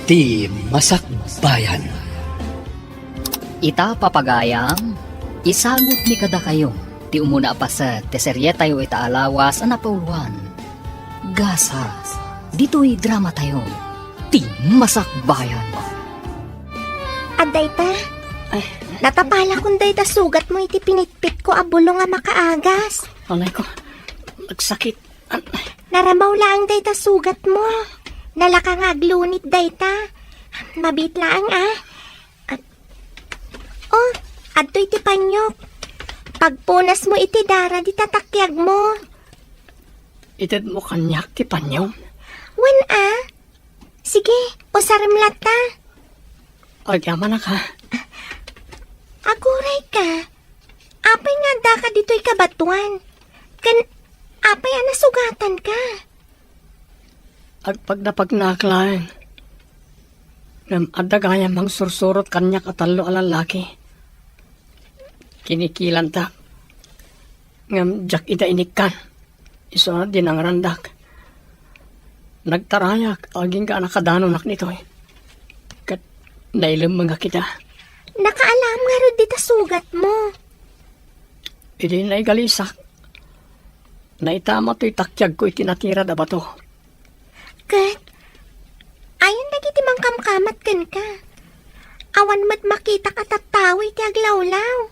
Ti Masakbayan. Ita papagayam, isagot ni kada kayo, ti umuna pa sa teserye tayo itaalawas ang napauluan. Gasa, dito'y drama tayo, ti Masakbayan. Aday ta, natapala kong day ta sugat mo iti pinitpit ko abulo nga makaagas. Alay ko, nagsakit. Naramaw lang day ta sugat mo. Nalakang aglunit day ta. Mabit lang Oh, adto iti panyok. Pagpunas mo iti dara di tatakyag mo. Itad mo kanyak ti panyaw. Wen Sige, usarimlat ta. Agyaman na ka. Aguray ka. Apay nga da ka dito'y kabatuan. Apay nasugatan ka. Agpagnaklain. Ngam adagayam mang sursurot kanyak atalo alalaki. Kinikilan ta. Ngam jak ida inikan. Iso na din ang randak. Nagtarayak, aging ka nakadanunak nito eh. Kat nailam mga kita. Nakaalam nga rin dita sugat mo. Idi na igalisak. Naitama to'y takyag ko itinatira da ba to. Kat, ayon nagiti mang kamkamat kan ka. Awan mat makita ka tatawi ti aglawlaw.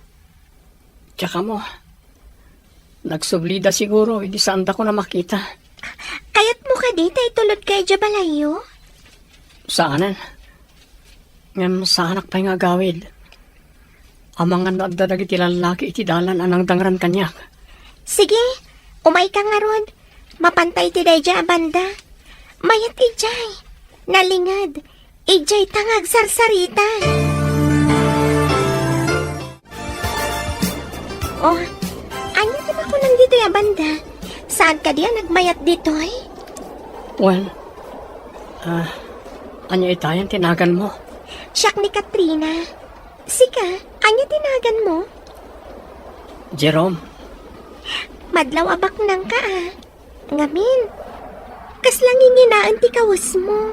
Tsaka mo, nagsublida siguro, hindi saan ko na makita. Kayat mo ka dita itulod kay Jabalayo? Saanan? Ngam saanak pa'y nga gawid. Amang nga nagdadag iti lalaki iti dalan anang dangran kanyak. Sige, umay ka nga rod. Mapantay ti dayja abanda. Mayat ijay. Nalingad. Ijay tangag sarsarita. Oh, anya di ba ko nang dito abanda? Saan ka diya nagmayat ditoy? Well, anya itayan tinagan mo. Siyak ni Katrina. Sika, anya tinagan mo? Jerome. Madlaw abak nang ka Ngamin. Kas lang inginaan ti kawas mo.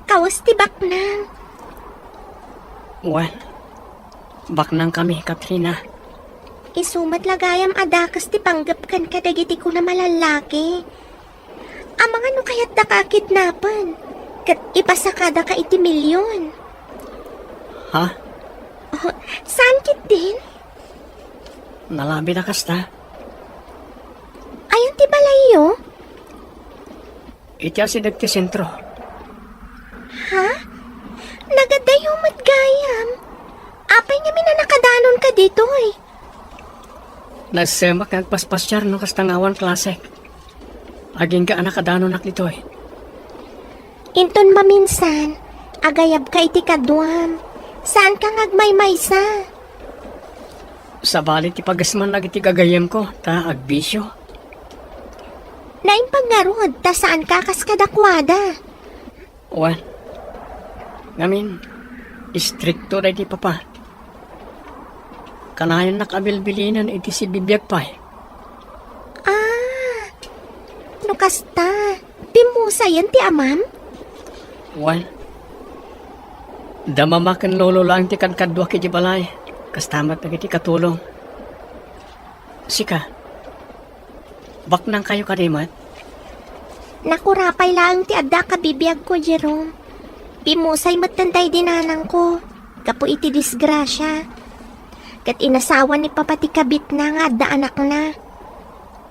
Kawas ti baknang. Well, baknang kami, Katrina. Isumat lagayam adakas ti panggap kan kadagiti ko na malalaki. Amang ano kaya't da ka kidnapan? Kat ipasakada ka iti milyon. Ha? Oh, saan kit din? Nalabi na kasta. Ayan ti balayo? Itya si Dagti Sentro. Ha? Nagadayumat gayam. Apay nga minanakadanon ka dito eh. Nasemak nagpaspasyar no kastangawan klasek. Aging ka anak kadanunak nito eh. Inton maminsan, agayab ka iti kaduam. Saan ka ngagmaymaysa? Sa balit ipagasman lagi ti gagayem ko, ta agbisyo. Naimpaggarod, ta saan ka kaskadakwada? Well, ngamin, istrikto na iti papa. Kanayon nakabilbilinan iti si bibiyag pa eh. Nukasta, pimusa yan ti amam? Well, damamakan lolo lang ti kadkadwa kiti balay. Kastamat na kiti katulong. Sika, baknang kayo karimat? Nakurapay lang ti adda kabibiyag ko, Jerome. Pimusay matanday dinanang ko. Kapo iti disgrasya. Kat inasawa ni papa ti kabit na nga adda anak na.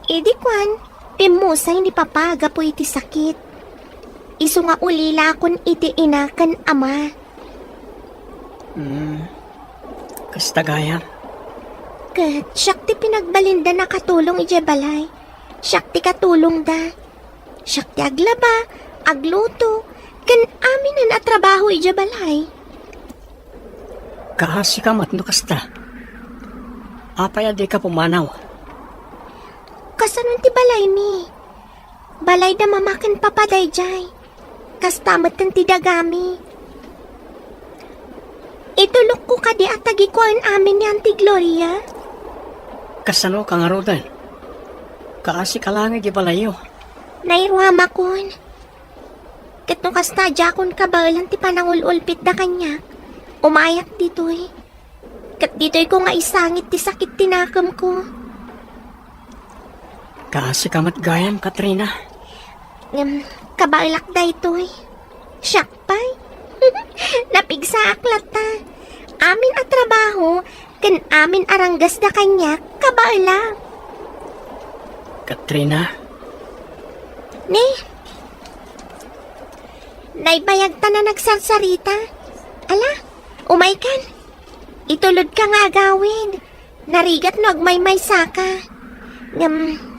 Idi kwan, pimusay ni papa gapo iti sakit. Isu nga ulila kon iti inakan ama. Kastagaya. Kat siyak ti pinagbalinda na katulong ije balay. Siyak ti katulong da. Siyak ti aglaba, agluto, kan amin na trabaho ije balay. Kaasi ka matno kasta. Apay adi ka pumanaw. Kasanon ti balay mi? Balay da mamakan papaday jay. Kastamat ti dagami. Itulok ko ka di at tagikuan amin yan ti Gloria. Kasano ka nga rodan? Kaasi ka lang di balayo. Nairwama kon. Kat nung kastadya akong kabalan ti panangululpit da kanya. Umayak dito'y. Kat dito'y ko nga isangit ti sakit tinakam ko. Kasi kamat gayam, Katrina. Kabailak da ito'y. Siyak pa'y. Napigsa aklat ta. Amin at trabaho, kan amin aranggas da kanya, kabailak. Katrina, Naibayag ta na nagsarsarita. Ala, umaykan. Itulod ka nga gawin. Narigat no agmay-may saka.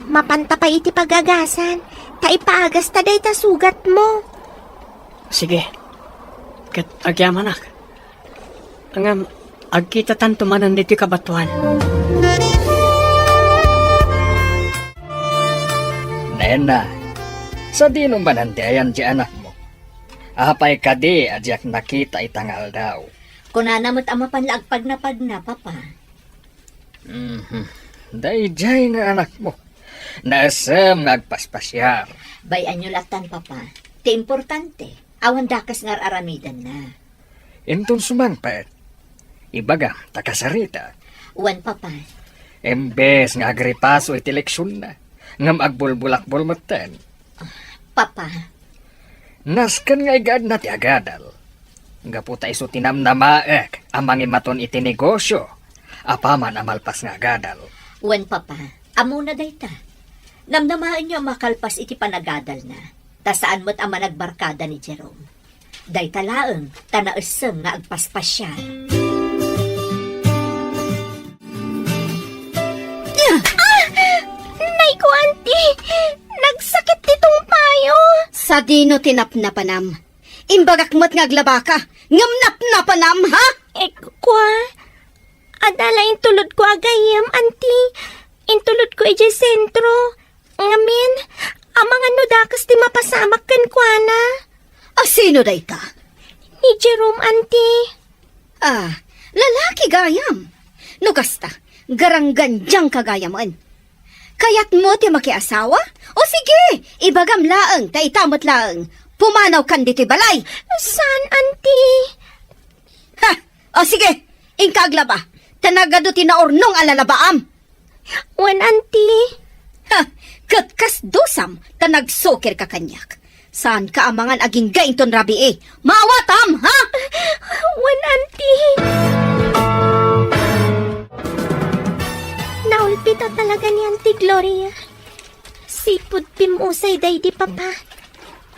Mapanta pa iti pagagasan. Ta ipaagas ta day ta sugat mo. sige. Kat agyamanak. Ang agkita tanto manan dito kabatuan. Nena, sa di nung manandayan di anak mo. Apay ka di adyak nakita itangal daw. Kunanamot ama panlaagpag na papa. Dayjay nga anak mo. Nasam nagpaspasyar. Bayan nyo latan papa. Ti importante, awan dakas ngar aramidan na. Intun sumangpet. Ibaga, takasarita. Uwan papa, Embes nga agripaso iti leksyon na. Ngam agbulbulakbol matan. papa, Naskan nga igad na ti agadal. Nga puta iso tinamnamaek amang imaton iti negosyo. Apaman amalpas nga agadal. uwan papa, amo na dayta. Namnamaan nyo ang makalpas iti panagadal na. Ta saan mo't ama nagbarkada ni Jerome. Dayta laeng, tanaesem nga agpaspasyan. Nay ko, auntie. Nagsakit titong payo. Sa dino tinapnapanam. Imbagak mo't ngaglaba ka. Ngamnapnapanam, ha? Kwa. Adala intulod ko agayam, auntie. Intulod ko ije sentro. Ngamin, amang ano dakas di mapasamak kan kwa na. Sino day ka? Ni Jerome, auntie. Lalaki gayam. No kasta, garangganjang kagayaman. Kayat mo ti makiasawa? O sige, ibagam laeng, ta itamot laeng. Pumanaw kan dito'y balay. Saan, auntie? Ha! O sige, ingkaglaba. Tanagado tinaornong alalabaam. Wan, auntie. Ha! Katkas dosam, tanagsokir ka kanyak. Saan ka amangan aging gainton rabi Mawatam, ha? Wan, auntie. Naulpita talaga ni Auntie Gloria. Sipod pimusay day di papa.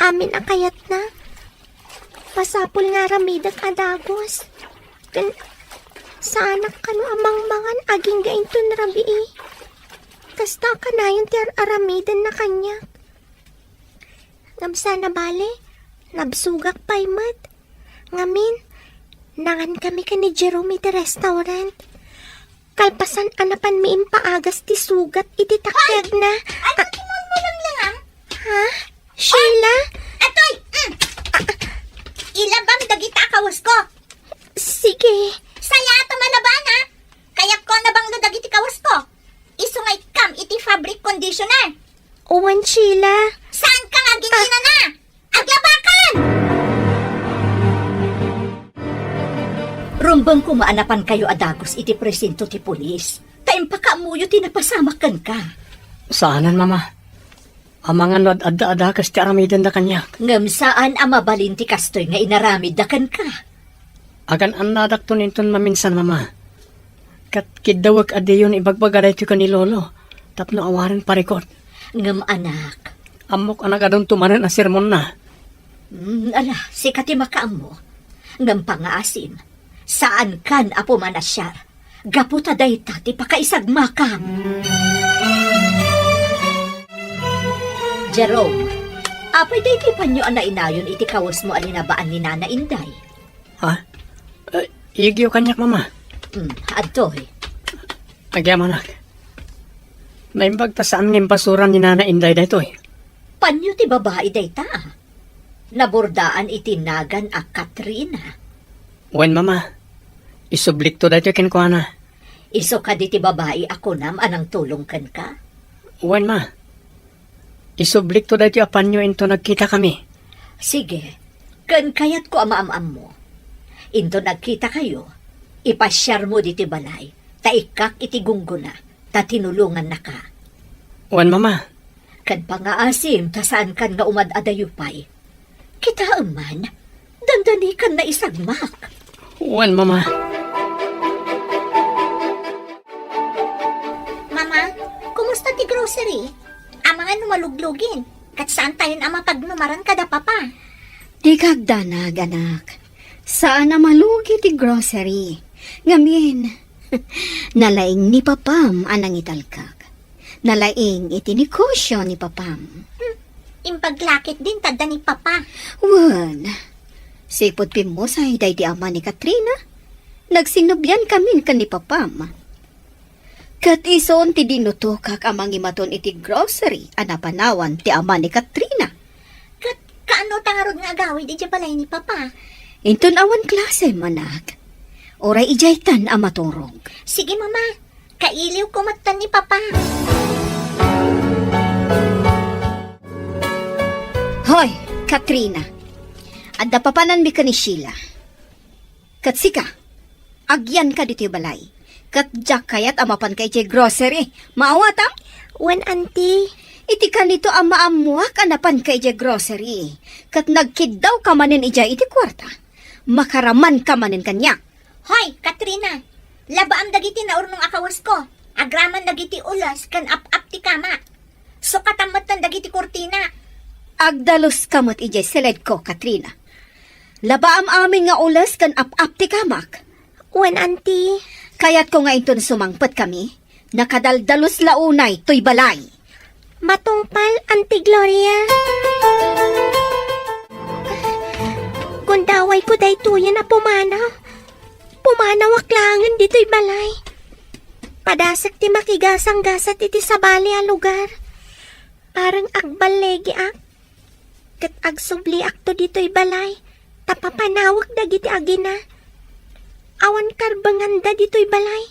Amin akayat na. Pasapul nga ramidak adagos. Sa anak ka no amang mangan aging gainton rabi Kasta ka na yung tiar aramidan na kanya. Ngamsa na bale, nabsugak pa'y mat. Ngamin, nangan kami ka ni Jerome iti restaurant. Kalpasan anapan mi impaagas ti sugat iti takyag na. Ano timon mo lang? Ha? Sheila? Atoy! Ilabam dagita kawas ko. Sige. Saya ato malaban ha. Kaya ko na bang dagiti kawas ko. Isungay kam iti fabric conditioner. Uwan, Sheila. Saan ka nga ginina na? Aglabakan! Rumbang kumaanapan kayo adagos iti presinto ti pulis. Taim pa kaamuyo tinapasamakan ka. Saanan, mama? Amangan adda-adda kas ti aramidan da kanyak. Ngam saan amabalin ti kastoy nga inaramid dakan ka. Agan anadak to ninton maminsan, mama. Kat kidawag adeyon ibagbagaray ti ni lolo. Tapno awaran parikot. Ngam anak. Amok anak adon tumanan a sermon na. Ala, sikati makaam mo. Ngam pangaasim. Saan kan apo manasyar? Gaputa dayta ti pakaisagmakam. Jerome, apay dayti panyo ana inayon iti kawas mo alinabaan ni Nana Inday. Ha? Igyo kanyak, mama. Adtoy. Agyamanak. Naimbag ta saan ng basuran ni Nana Inday da ito Panyo ti babae dayta. Nabordaan iti nagan a Katrina. Wen, mama. Isublik to da ito kinkwana. Iso ka di ti babae ako nam anang tulong kan ka. Wen, ma. Isublik to da ito apanyo into nagkita kami. Sige, kan kayat ko amaam-am mo. Into nagkita kayo, ipasyar mo diti balay, ta ikak iti gungguna, ta tinulungan na ka. Wan, mama. Kan pangaasim, ta saan kan nga umad-adayupay. Kita man, dandani kan na isagmak. Wan, mama. Mama, kumusta ti grocery? Amangan numaluglugin. Kat saan tayo na mapagnumaran kada papa? Di kagdanag, anak. Saan na malugi ti grocery? Ngamin, nalaing ni papam anang italkag. Nalaing iti negosyo ni papam. Impaglakit din tadda ni papa. Wan, sipot pimusay day di ama ni Katrina. Nagsinubyan kami kan ni papam. Kat ison ti dinutukak amang imaton iti grocery anapanawan ti ama ni Katrina. Kat kaano tangarod nga agawid iti balay ni papa? Inton awan klase manak. Oray ijaytan amaturog. Sige mama, kailiw ko matan ni papa. Hoy, Katrina. Adda papanan mi ka ni Sheila. Kat sika, agyan ka dito balay. Kat jak kayat amapan kay jay grocery. Maawatang? Wan auntie, Iti ka nito amaamuak anapan kay jay grocery. Kat nagkidaw ka manin ijay iti kwarta. Makaraman ka manin kanya. hoy Katrina, labaam dagiti na urnong akawas ko. Agraman dagiti ulas kan ap-ap ti kama. So katamatan dagiti kurtina. Agdalos kamot ijay seled ko, Katrina. Labaam amin nga ulas kan ap-ap ti kamak. Wan auntie, Kayat ko nga iton sumangpat kami. Nakadaldalos launay to'y balay. matungpal Auntie Gloria. Gundaway ko day tuya na pumanaw. Pumanaw aklangan dito'y balay. Padasak ti makigasang gasat iti sabali a lugar. Parang agbalegi ak. Kat agsubli ak to dito'y balay. Tapapanawag dagiti agina. Awan karbanganda dito'y balay.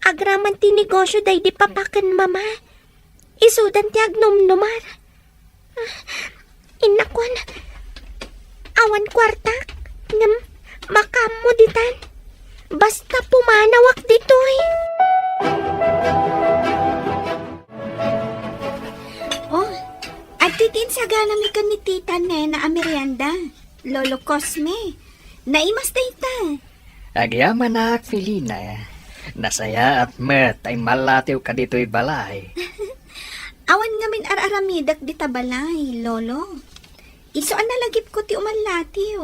Agraman ti negosyo day di papaken mama. Isudan ti agnomnomar. Inakwan. Awan kwartak. Ngam makamo ditan. Basta pumanawak dito'y. Oh, at titin sa ganami ka ni Tita Nena Amerianda. Lolo Cosme. Naimas na ita. Agyaman na, Felina. Nasaya at met ay malatiw ka dito'y balay. Awan ngamin araramidak di tabalay, Lolo. Iso ang nalagip ko ti umalatiw.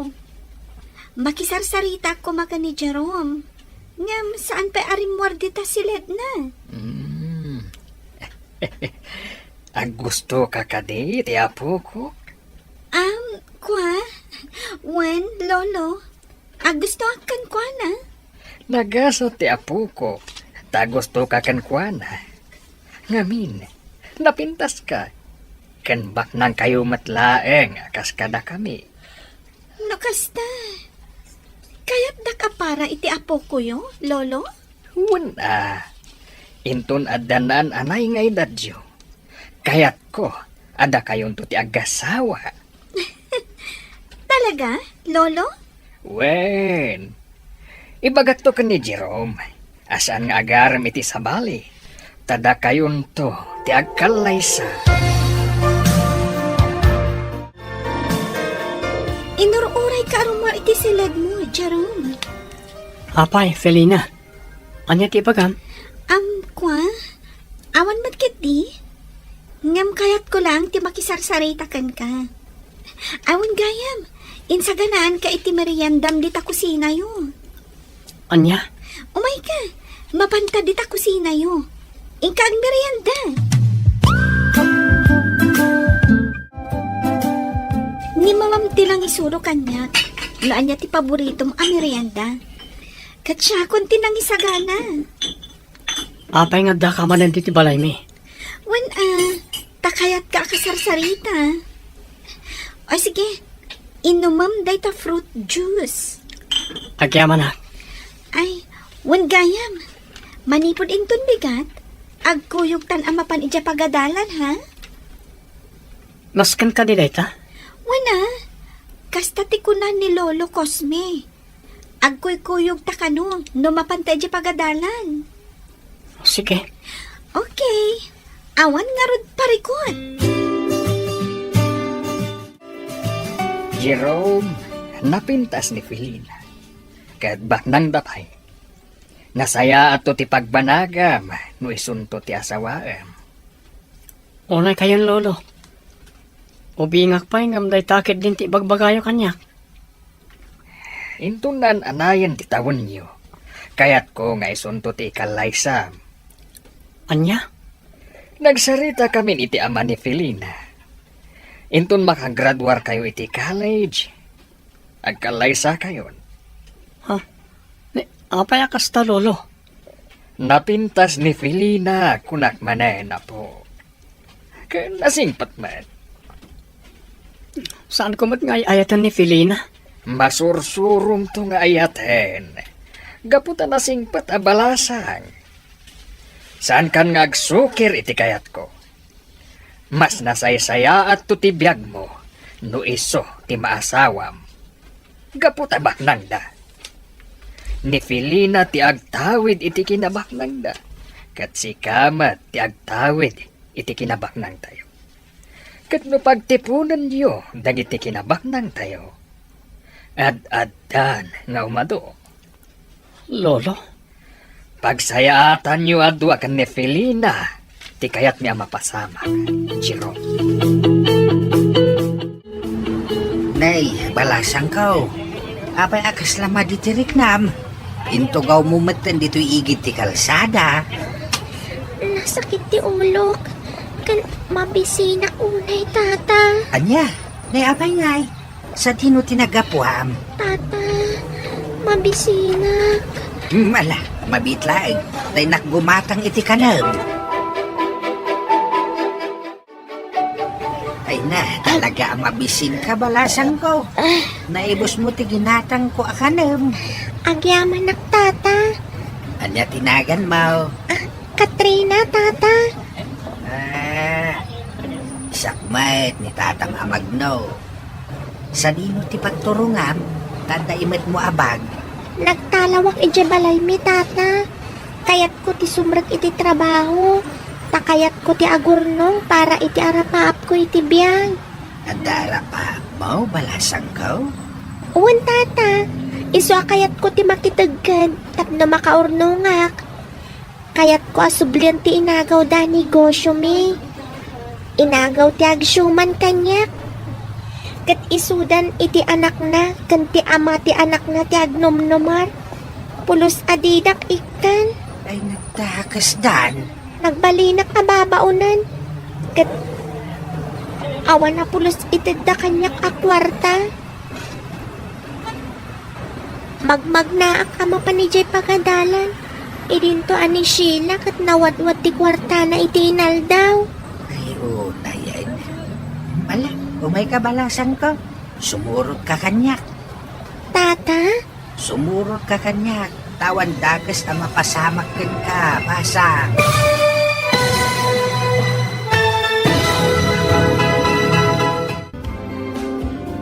Makisarsarita ko maka ni Jerome. Ngam saan pa arimwar dita silid na. Ang gusto ka kadi, ti apo ko? Kwa? Wen, Lolo? Gusto akan kwa na? Nagaso ti apo ko. Ta gusto ka kan kuana. Ngamin, napintas ka. Kanbak nang kayo matlaeng, akas kada kami. Nakasta. Kaya't nakapara iti apo ko yo, Lolo? Wala. Inton adanan anay ngay dadyo. Kayat ko, ada kayon to ti agasawa. Talaga, Lolo? Wen, ibagat to ka ni Jerome. Asaan nga agaram iti sabali. Tada kayon to, ti agkalaysa. Inururay ka arumar iti silid mo, Jerome. Apay, Felina. Anya ti bagam? Kwa? Awan matkit di? Ngam kayat ko lang ti makisarsaritakan ka. Awan gayam, insaganaan ka iti meriendam di ta kusina yo. Anya? Umay ka, mapanta di ta kusina yo. Inka ang merienda. Ni mamam ti lang isuro kanya. Laan niya ti paboritom a merienda. Katsya kon ti nang isagana. Apay nga da ka manan diti balay mi. Wen takayat ka kasarsarita. O sige, inumam day ta fruit juice. Agyaman na. Ay, wen gayam. Manipod inton bigat. Agkuyog tan amapan ija pagadalan ha? Naskan ka di dayta? Wana, kasta ti kunan ni Lolo Cosme. Agkuy-kuyog ta kanong no mapantay di pagadalan. Sige. Okay, awan nga rod parikot. Jerome, napintas ni Felina. Kat baknang dapay. Nasaya ato ti pagbanagam, no isunto ti asawaam. Unay kayon, Lolo. Ubingak pa ngam day takit din ti bagbagayo kanya. Intunan anayan ti tawon niyo. Kayat ko nga isunto ti ikalaysam. Anya? Nagsarita kami iti ama ni Felina. Intun makagraduar kayo iti college. Agkalaysa kayon. Apay kasta, Lolo. Napintas ni Felina kunak manay na po. Kaya nasingpat man. Saan ko mat nga ayatan ni Felina? Masursurum to nga ayaten. Gaputa nasingpat abalasang. Saan kan nga agsukir iti kayat ko? Mas nasaysaya at tutibiyag mo no iso ti maasawam. Gaputa baknang da. Ni Felina ti agtawid iti kinabaknang da. Kat si Kamat ti agtawid iti kinabaknang tayo. Kat no pagtipunan niyo dagiti kinabaknang tayo. Ad-addan nga umado. Lolo? Pagsayaatan niyo adwa kan ni Felina ti kayat niya mapasama. Jerome. Nay, balasang ko. Apay akas lama di tiriknam. Intugaw mo matan dito'y igit ti kalsada. Nasakit ti ulok. Kan mabisinak unay, tata. Anya, nay apay ngay. Sa tino tinagapuam. Tata, mabisinak. Mala, mabitlaig. Tay nakgumatang iti kanam. Ay na, talaga ang mabisin ka, balasang ko. Naibos mo ti ginatang ko akanam. Agyaman nak, tata. Anya tinagan mo. Katrina, tata. Sakmat ni tatang amagno. Sa dino ti pagturungam, tandaimet mo abag. Nagtalawak iti balay mi, tata. Kayat ko ti sumrag iti trabaho. Takayat ko ti agurnong para iti arapaap ko iti biyag. Andara pa mo, balasang ko? Uwan, tata. Iso kayat ko ti makitagkad tapno makaurnongak. Kayat ko asublian ti inagaw da negosyo mi. Inagaw ti agsyuman kanyak. Kat isudan iti anak na, kan ti ama ti anak na ti agnomnomar. Pulos adidak ikan. Ay nagtakas dan. Nagbalinak na babaunan. Kat awan na pulos itagda kanyak akwarta. Magmagnaak ama pa ni Jay pagadalan. Idinto ani Sheila kat nawadwad ti kwarta na iti inaldaw. Ay utayan. Mala, umay ka balasan ko. Sumurot ka kanyak. Tata, Sumurot ka kanyak. Tawan dagas na mapasamak ka, basa.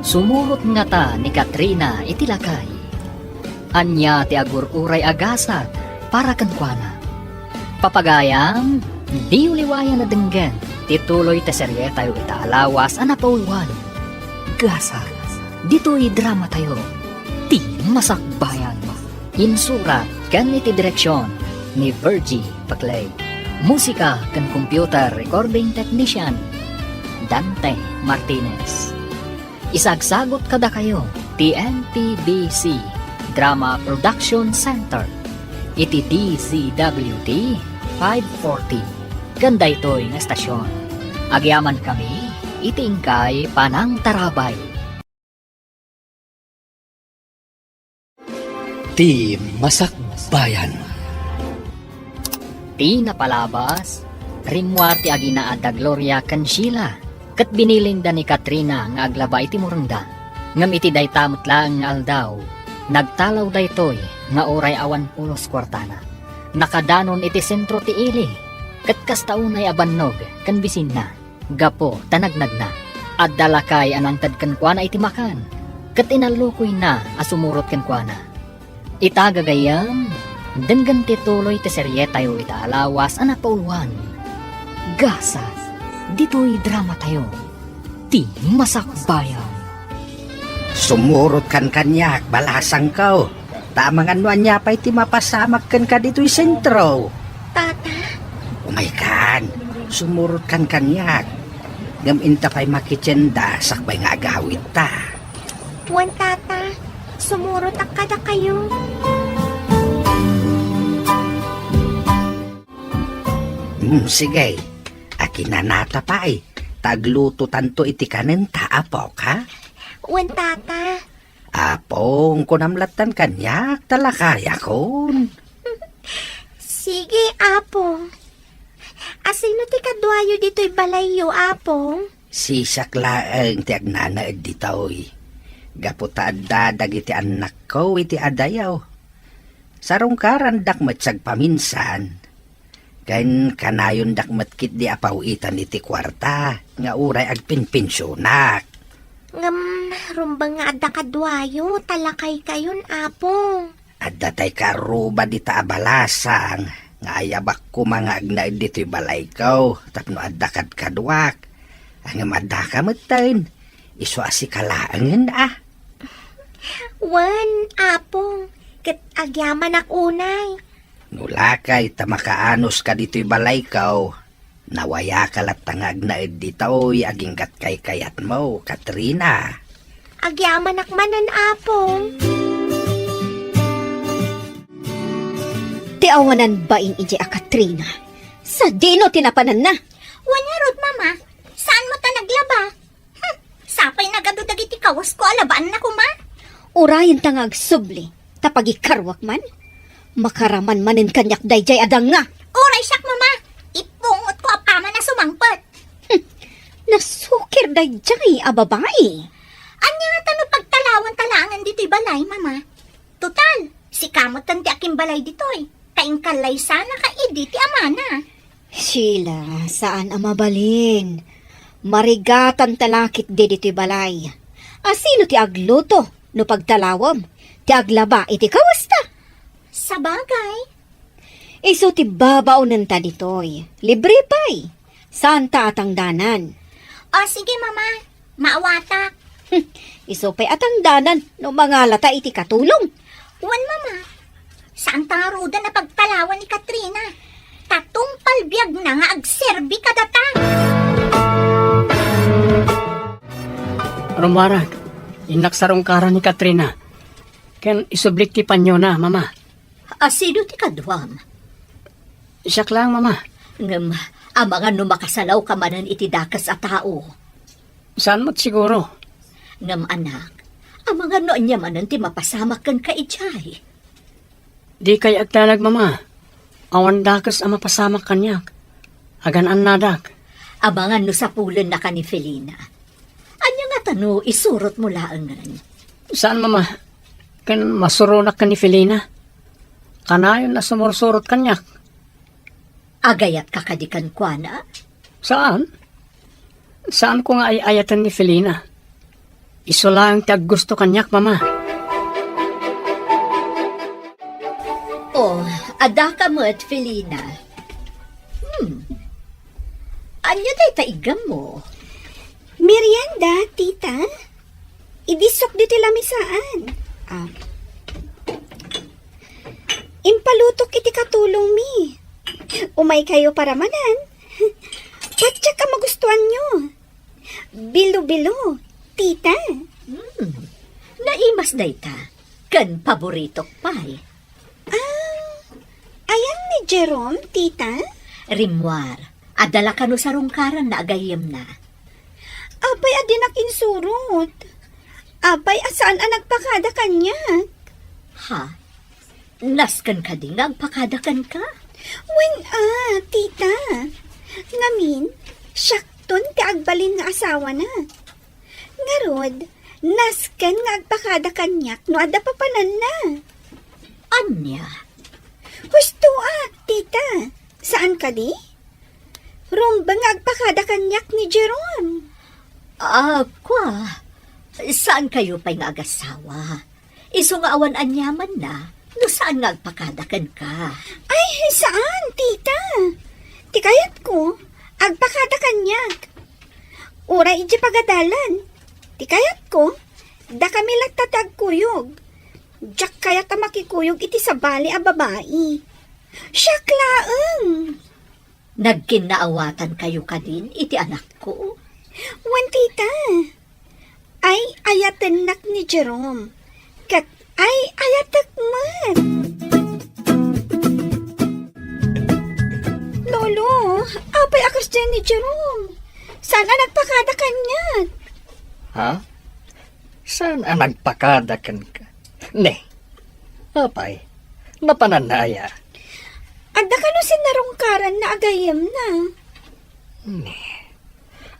Sumurot nga ta ni Katrina iti lakay. Anya ti agururay agasa para kankwana. Papagayam, di uliwayan na denggen, tituloy ta serye tayo itaalawas anapaulwan. Gasa, dito'y drama tayo, ti masakbayan. Insurat kan iti direksyon ni Virgie Paclay. Musika kan computer recording technician Dante Martinez. Isagsagot kada kayo ti NTBC Drama Production Center iti DZWT 540 ganda ito'y nga estasyon. Agyaman kami iti ingkay Panang Tarabay. Ti Masakbayan. Ti napalabas rimwa ti aginaad da Gloria kan Sheila kat binilinda ni Katrina nga aglaba iti murungda ngam iti daytamot lang nga aldaw nagtalaw daytoy nga oray awan pulos kwartana nakadanon iti sentro ti ili kat kastaunay abannog kan bisin na gapo tanagnag na At dalakay anang tadkan kwa na itimakan. Kat inalukoy na asumurot kan kwa na. Itagagayam, denggan tituloy teserye tayo itaalawas ana pauluan. Gasas, dito'y drama tayo. Ti masakbayan. Sumurot kan kanyak, balasang kau. Tamang anuan niya pa iti mapasamak kan ka dito'y sentro. Tata, Umaykan, sumurot kan kanyak. Gaminta pa'y makitsenda, sakbay nga agawit ta. wan tata, sumurot ang kada kayo. Sige, akinanata pa ay. Tagluto tanto iti kanin ta, apok ha? Wan tata, Apong kunamlatan kanyak, talakaya kon. sige apong. Asino ti kadwayo dito'y balayo apong? Sisak laeng ti agnana ditoy. Gaputa dadag iti anak ko iti adayaw. Sarong karandak matsag paminsan. Kain kanayon dak matkit di apawitan iti kwarta. Nga uray agpinpinsyonak. Ngam, rumbang nga adda kadwayo, talakay kayon apong. At datay karuba di ta abalasang. Nga ayabak ko mga agnaid dito'y balay ko. Tapno adakad kadwak. Ang madaka matain. Iso asikalaangin ah. Wan, apong. Kat agyaman ak unay. Nulakay tamakaanos ka dito'y balay ko. Nawaya ka lat tangag na dito'y aginggat kay kayat mo, Katrina. Agyaman ak manan apong. Ti awanan bain ije a Katrina. Sa dino tinapanan na. Wanyarod, mama. Saan mo ta naglaba? Sapay nagadudag iti kawas ko, alabaan na ko, ma. Urayan tangag subli. Tapag ikarwak man. Makaraman manin kanyak dayjay adang nga. Oray siyak, mama. Ipungot ko apama na sumangpot. Nasukir dayjay a babae. Anya nga tano pagtalawan talangan dito'y balay, mama. Total, si kamot tanti aking balay dito'y. Kaing kalay sana ka idi ti amana. Sheila, saan ang mabalin? Marigatan talakit di dito'y balay. Asino ti agluto no pagtalawam? Ti aglaba iti kawasta. Sa bagay. Iso ti babaunan ta ditoy. Libre pa'y. Saan ta atang danan? O sige, mama. Maawatak. Iso pa'y atang danan no mga lata iti katulong. Wan, mama. Saan tangaruda na pagtalawan ni Katrina? Tatong palbiag na nga agserbi kadata. Rumara, inaksarong kara ni Katrina. Ken isublik ti panyo na, mama. Asido ti kadwam. Siyak lang, mama. Ngem, amangan no makasalaw ka manan iti dakas a tao. Saan mo't siguro? Ngem anak, amangan no anya manan ti mapasamak kan ka ijay. Di kay agtalag, mama. Awan dakas ang mapasamak kanyak. Agan an nadak. Amangan no sa pulen na ka ni Felina. Anya nga tano, isurot mo laangan. Saan, mama? Ken masurunak ka ni Felina. Kanayon na sumursurot kanyak. Agayat kakadikan kwa na? Saan? Saan ko nga ay ayatan ni Felina? Iso lang tag gusto kanyak, mama. Oh, ada ka mo at Felina. Anya day taigam mo? Merienda, tita. Idisok dito lamisaan. Impalutok iti katulong mi. Umay kayo para manan. Patya ka magustuhan nyo. Bilo-bilo, tita. Naimas day ta. Kan paborito pa'y. Ayan ni Jerome, tita. Rimwar, adala ka no sa rungkaran na agayem na. Abay, adinak insurot. Abay, asaan ang nagpakada kanya? Ha? Naskan ka din agpakadakan ka? Wen tita. Ngamin, syakton ti agbalin nga asawa na. Ngarod, nasken nga agpakada kanyak no ada papanan na. Anya? Husto tita. Saan ka di? Rumba nga agpakada kanyak ni Jerome. Kwa, saan kayo pa'y nga agasawa? Iso nga awan anyaman na, no saan nga agpakadakan ka? Ay, saan, tita? Ti kayat ko, agpakada kanyag. Ura iti pagadalan. Ti kayat ko, da kami lagtatag kuyog. Diyak kayat a makikuyog iti sabali a babae. Siyak laeng. Nagkinaawatan kayo kadin, iti anak ko. Wan tita. Ay ayatanak ni Jerome. Kat ay ayatak man. Lolo, apay akas dyan ni Jerome. Sana nagpakada kanya. Ha? Saan ang nagpakadakan ka? Ne, apay, napananaya. Adda ka no sinarungkaran na agayam na.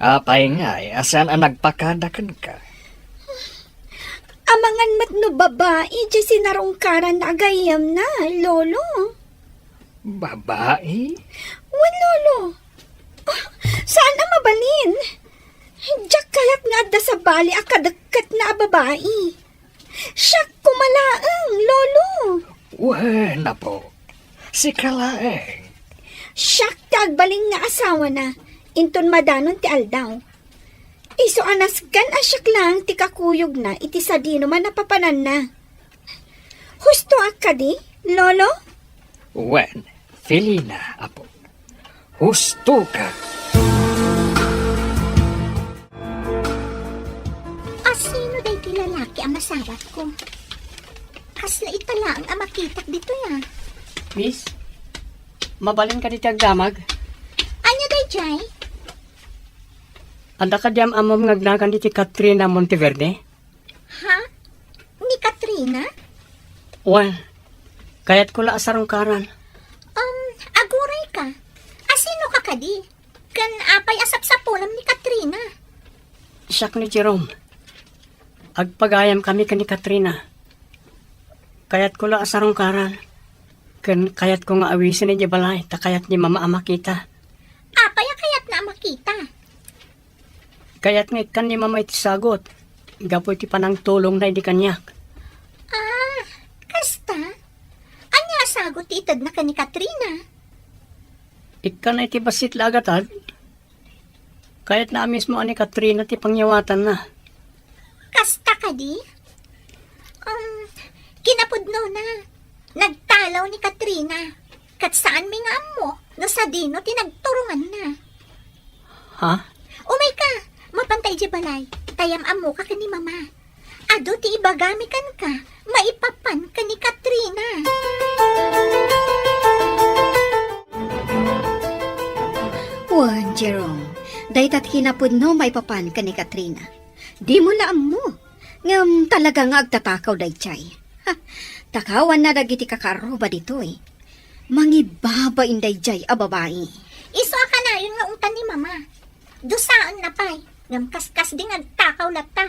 Apay nga, asan ang nagpakadakan ka? Amangan mat no babae di sinarungkaran na agayam na, lolo. Babae? Wan, lolo. Saan na mabalin? Diyak kayat nga adda sa bali akadakat na babae. Siyak kumalaang, lolo. Wala po. Si Kalaeng. Siyak tagbaling nga asawa na. Inton madanon ti aldaw. Iso anas kan asyak lang ti kakuyog na iti sadino man napapanan na. Husto akadi, lolo? Wen, Felina, apo. Husto ka. Sino day ti lalaki ang masawat ko? Kasla italang ang makitak dito ya. Miss, mabalin ka dito agdamag. Anya day jay? Anda ka diyam amom ngagnagan dito Katrina Monteverde? Ha? Ni Katrina? Wan, kayat ko la asarungkaran. Aguray ka. Asino ka kadi? Kan apay asap-sapulam ni Katrina. Siyak ni Jerome. Agpagayam kami ka ni Katrina. Kayat ko la asarungkaran. Kayat ko nga awisin ni Jabalay, kayat ni mama ama kita. Apay kayat na makita. Kayat nga ikan ni mama iti sagot. Gapo iti panang tulong na hindi kanyak. Kasta? Anya sagot itad na ka ni Katrina? Ikan na iti basit lagatad. Kayat na mismo ani Katrina ti pangyawatan na. Kasta ka di? Kinapudno na. Nagtalaw ni Katrina. Kat saan mi nga mo? No sa dino tinagturungan na. Ha? Umay ka. Mapantay di balay. Tayam amo ka ni mama. Ado ti ibagamikan ka. Maipapan ka ni Katrina. Wan, Jerome. Daytat kinapudno may papan ka ni Katrina. Di mo laam mo. Ngam talaga nga agtatakaw daychay. Ha, takawan na dagiti kakaroba dito eh. Mangibaba inday jay a babae. Iso ka na yun nga untan ni mama. Dusaan na pay. Ngam kaskas ding agtakaw lata.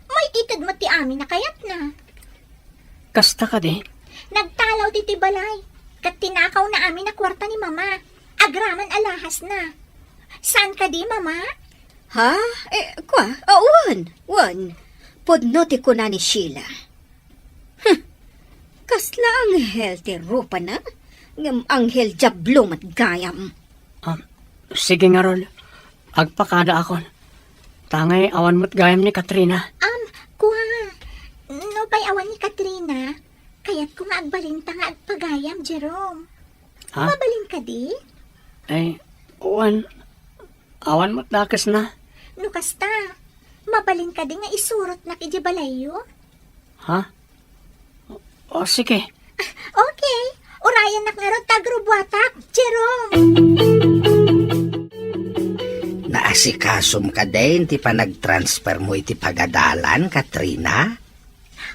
May itid mo ti amin na kayat na. Kasta ka di? Nagtalaw di ti balay. Kat tinakaw na amin na kwarta ni mama. Agraman alahas na. Saan ka di, mama? Ha? Wan. Podno ti ko na ni Sheila. Kasla anghel ti rupa na. Ngam anghel jablo mat gayam. Sige nga rol. Agpakada akon. Tangay awan mo't gayam ni Katrina. Kuha. No pa'y awan ni Katrina. Kaya't kung agbalinta nga agpagayam, Jerome. Ha? Mabalin ka di? Ay, awan mo't dakas na. No kasta. Mabalin ka di nga isurot na kijibalayo. Ha? O sige. Okay. Urayan nak nga ron tagrubwatak, Jerome. Naasikasom ka din, ti pa nag-transfer mo iti pagadalan, Katrina?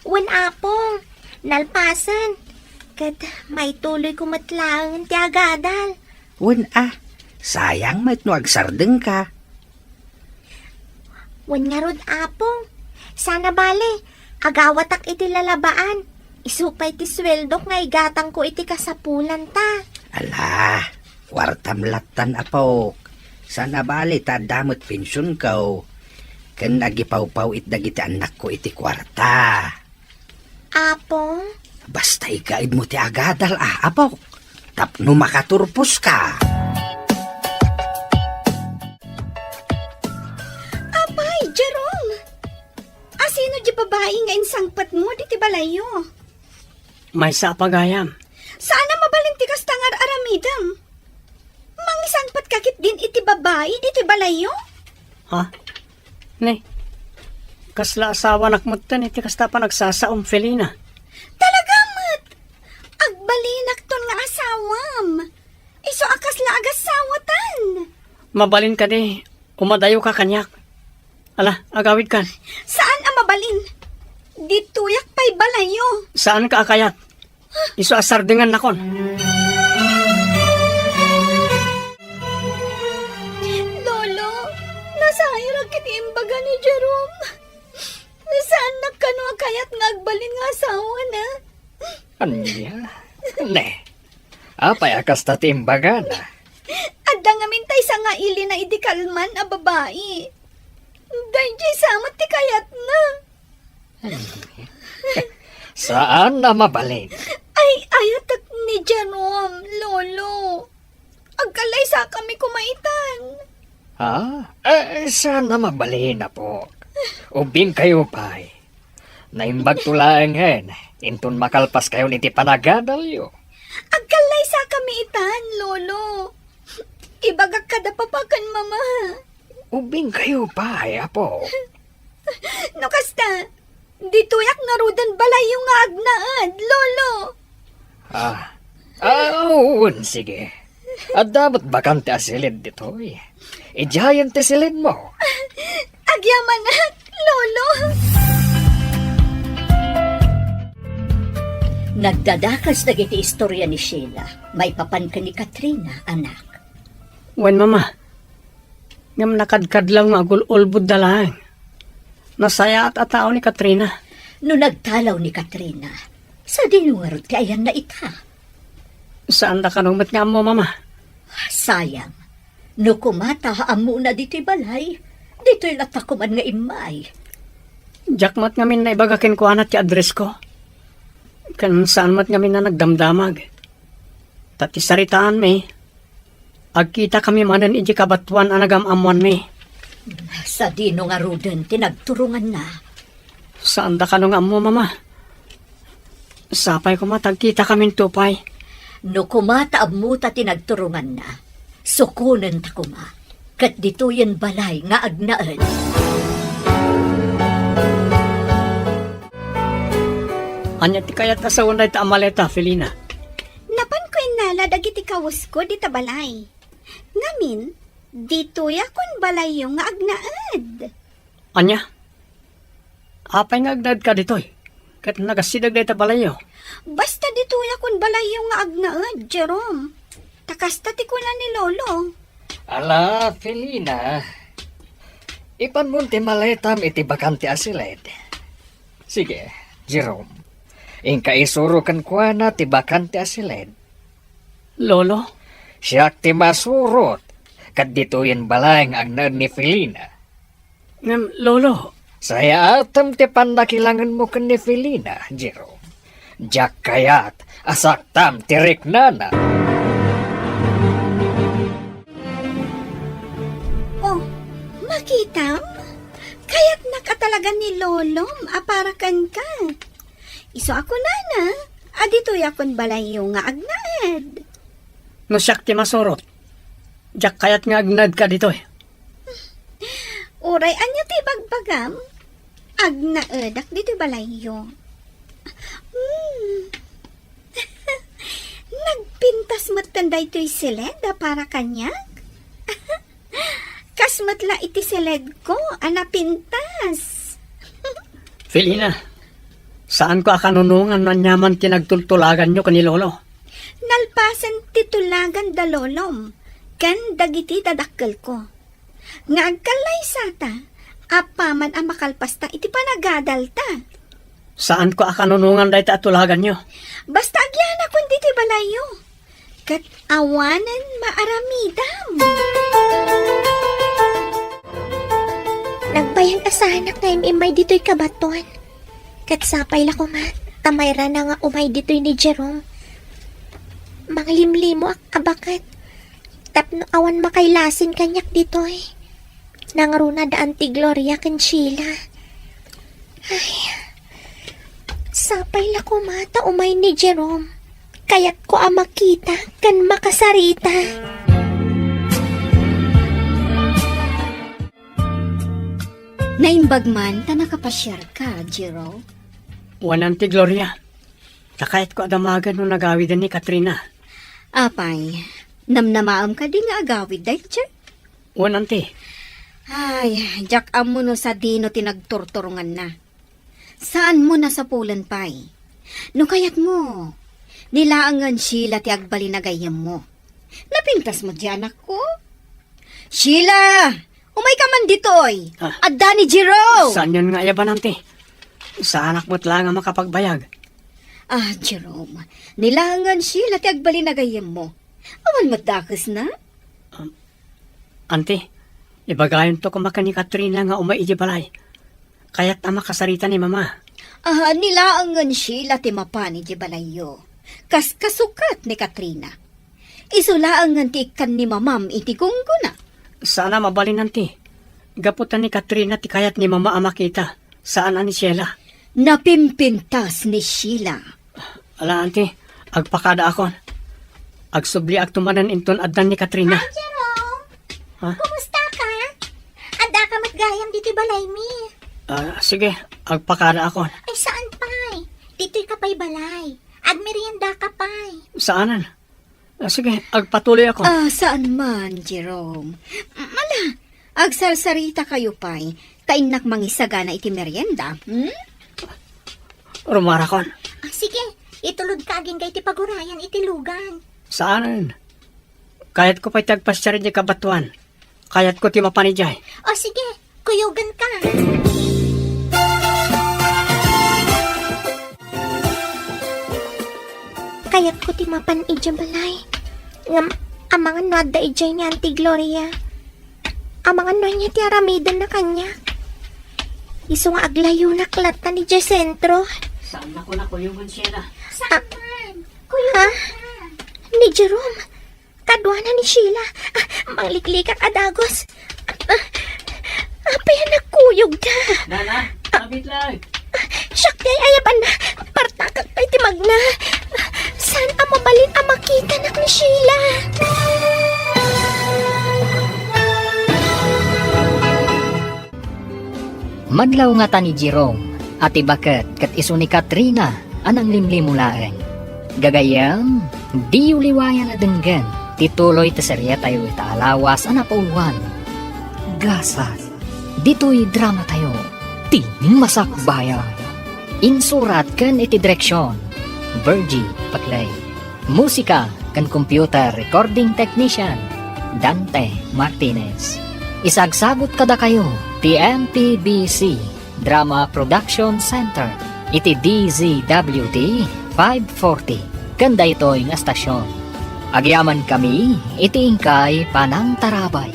Wan apong. Nalpasan. Kat may tuloy kumatlaan ti agadal. Sayang mat no agsardeng ka. Wan nga rod apong. Sana bale, agawatak iti lalabaan. Isupay ti sweldo nga igatang ko iti kasapulan ta. Ala, kwartam latan apok. Sana bali ta damot pensyon ko. Ken nagipaw-paw it dagiti anak ko iti kwarta. Apong? Basta ikaid mo ti agadal apok. Tapno makaturpos ka. Apay, Jerome! Asino di babae nga insangpat mo di ti balayo? May sa pagayam. Sana mabalinti kas tangar aramidam. Mangisangpat kakit din iti babae di ti balayo? Ha? Ne, kasla asawa nakmutan iti kasta pa nagsasaom Felina. Talagamat! Agbalinak ton nga asawam. Iso akas la agasawatan. Mabalin ka di, umadayo ka kanyak. Ala, agawid kan. Saan ang mabalin? Dituyak pa'y balayo. Saan ka akayat? Iso asardingan nakon. Lolo, nasahirag kiti imbaga ni Jerome. Nasaan nakano kayat nga agbalin nga asawa na? Anya? Ne. Apay akas ta timbaga na. Adda nga mintay sa nga ili na idikalman a babae. Dahil samat ti kayat na. Saan na mabalin? Ay, ayatak ni Jerome, Lolo. Agkalay sa kami kumaitan. Ha? Saan na mabalin na po? Ubing kayo pa'y. Naimbag tulaang hen. Intun makalpas kayo niti panagadal yo. Agkalay sa kami itan, Lolo. Ibagak kada papakan, Mama. Ubing kayo pa'y, apo. No kasta, dituyak nga rudan balay yung nga agnaad, Lolo. Sige. At dapat bakante asilid dito eh. Ijayan te silid mo. Agyaman na, Lolo. Nagdadakas dagiti istorya ni Sheila. May papan ka ni Katrina, anak. Wen mama, ngam nakadkad lang agul-ulbud dalang. Nasaya at atao ni Katrina. No nagtalaw ni Katrina, sa dinungarot ti ayan na ita. Saan da kanungmat nga mo mama? Sayang, no kumata amo na dito'y balay, dito'y latakuman nga imay. Jakmat ngamin na ibagakin ko anat ti address ko. Kan saan mat ngamin na nagdamdamag. Tati saritaan me. Agkita kami manan iji kabatuan anagam amuan me. Sa dino nga ruden, tinagturungan na. Saan da kanong amo mama? Sapay ko matagkita kaming tupay. No kumata amo ta tinagturungan na, sukunan ta kuma, kat dito'y balay nga agnaan. Anya ti kayat asawan na ita amaleta, Felina. Napan ko inala dagiti kawas ko dita balay. Ngamin, dituya kun balay yung nga agnaad. Anya? Apay nga agdad ka ditoy. Kat nagasidag na ita balayo. Basta dituya kun balay yung nga agnaad, Jerome. Takasta ti ko na ni Lolo. Ala, Felina. Ipan mo ti maletam iti bakante asilid. Sige, Jerome. Ingka isuro kan kwa na ti bakante asilid. Lolo? Siyak ti masurot. Kat dito yan balang ang nan ni Felina. Ngam, Lolo. Saya atam ti pandakilangan mo kan ni Felina, Jerome. Jak kayat, asaktam tirik nana. Oh, makitam? Kaya't nakatalaga ni Lolom, aparakan ka. Iso ako nana, adito'y akon balay yung nga agnaad. No siyak ti masurot. Jak kayat nga agnad ka ditoy. Uray, anya ti bagbagam? Agnaadak dito balayo. Nagpintas mo't tanday to'y sileda para kanyak? Kasmat la iti siled ko, anapintas. Felina, saan ko akanunungan man yaman tinagtultulagan nyo kani Lolo? Nalpasan titulagan da lolom, kan dagiti dadakkel ko. Nga agkalay sata, apaman ang makalpasta iti panagadal ta. Saan ko akanunungan dahi atulagan nyo? Basta agyan akong diti balayo. Kat awanan maaramidam. Nagbayang asahanak na imay dito'y kabaton. Katsapay la ko man, tamayra na nga umay dito'y ni Jerome. Manglimlimo ak abakat. Tapno awan makailasin kanyak dito'y. Nangruna daan ti Gloria kan Sheila. Ay, sapay la ko mata umay ni Jerome. Kaya't ko makita kan makasarita. Naimbag man, ta nakapasyar ka, Jero. Wanan ti Gloria. Takayat ko adamagan no nagawid ni Katrina. Apay, namnamaam ka di nga agawid day, Jer. Wanan ti. Ay, jak amo no sa dino tinagturturungan na. Saan mo na sa pulan pay? No kayat mo, nilaangan Sheila ti agbali na gayam mo. Napintas mo di anak ko? Sheila! Umay ka man ditoy! Adda ni Jero! Saan yun nga yaban ti? Sa anak mo't lang ang makapagbayag. Ah, Jerome, nilangan Sheila ti agbali na gayam mo. Awan madakas na? Ante, ibagayon to kumaka ni Katrina nga umay balay. Kaya't ang makasarita ni mama. Ah, nilaangan Sheila ti mapani di balayo. Kas kasukat ni Katrina. Isulaangan ti ikan ni mamam iti gunggo na. Sana mabalin nanti. Gaputan ni Katrina ti kayat ni mama ang makita. Saan ni Sheila? Napimpintas ni Sheila. Ala, ante, agpakada akon. Agsubli ag tumanan inton addan ni Katrina. Jerome, Ha? kumusta ka? Anda ka matgayam dito'y balay mi. Sige, agpakada akon. Ay saan pay? Dito'y kapay balay. Agmerienda ka pay. Saanan? Sige, agpatuloy ako. Saan man, Jerome? Mala, agsarsarita kayo pa'y. Kainak mangisaga na iti merienda. Rumarakon. Sige, itulod ka aging kay ti pagurayan iti lugan. Saanan? Kayat ko pa'y tagpasya rin di kabatuan. Kayat ko ti mapanijay. O sige, kuyugan ka. Kayat ko ti mapan ija balay. Ngam, amangan no adda ijay ni Auntie Gloria. Amangan no niya ti aramidan na kanya. Iso nga aglayo na klat na ni Diyas sentro. Saan ako na kuyugan siya na? Saan man? Ha? Ni Jerome. Kadwa na ni Sheila. Mangliklikak adagos. Apa yan nagkuyog na? Nana, kapit lang. Siyak kay ayaban na. Partakag pa'y timag na. Saan ang mabalin ang makita na ni Sheila? Madlaw nga ta ni Jerome, at ibaket kat iso ni Katrina, anang limlimulaeng. Gagayam, di uliwayan na denggan, tituloy ta serya tayo itaalawas anapauluan. Gasat, dito'y drama tayo, timasakbayan. Insurat kan iti direksyon, Virgie Paglay. Musika kan computer recording technician, Dante Martinez. Isagsagot kada kayo, TMPBC Drama Production Center, iti DZWT 540. Kanda ito'y nga stasyon. Agyaman kami, iti ingkay panang tarabay.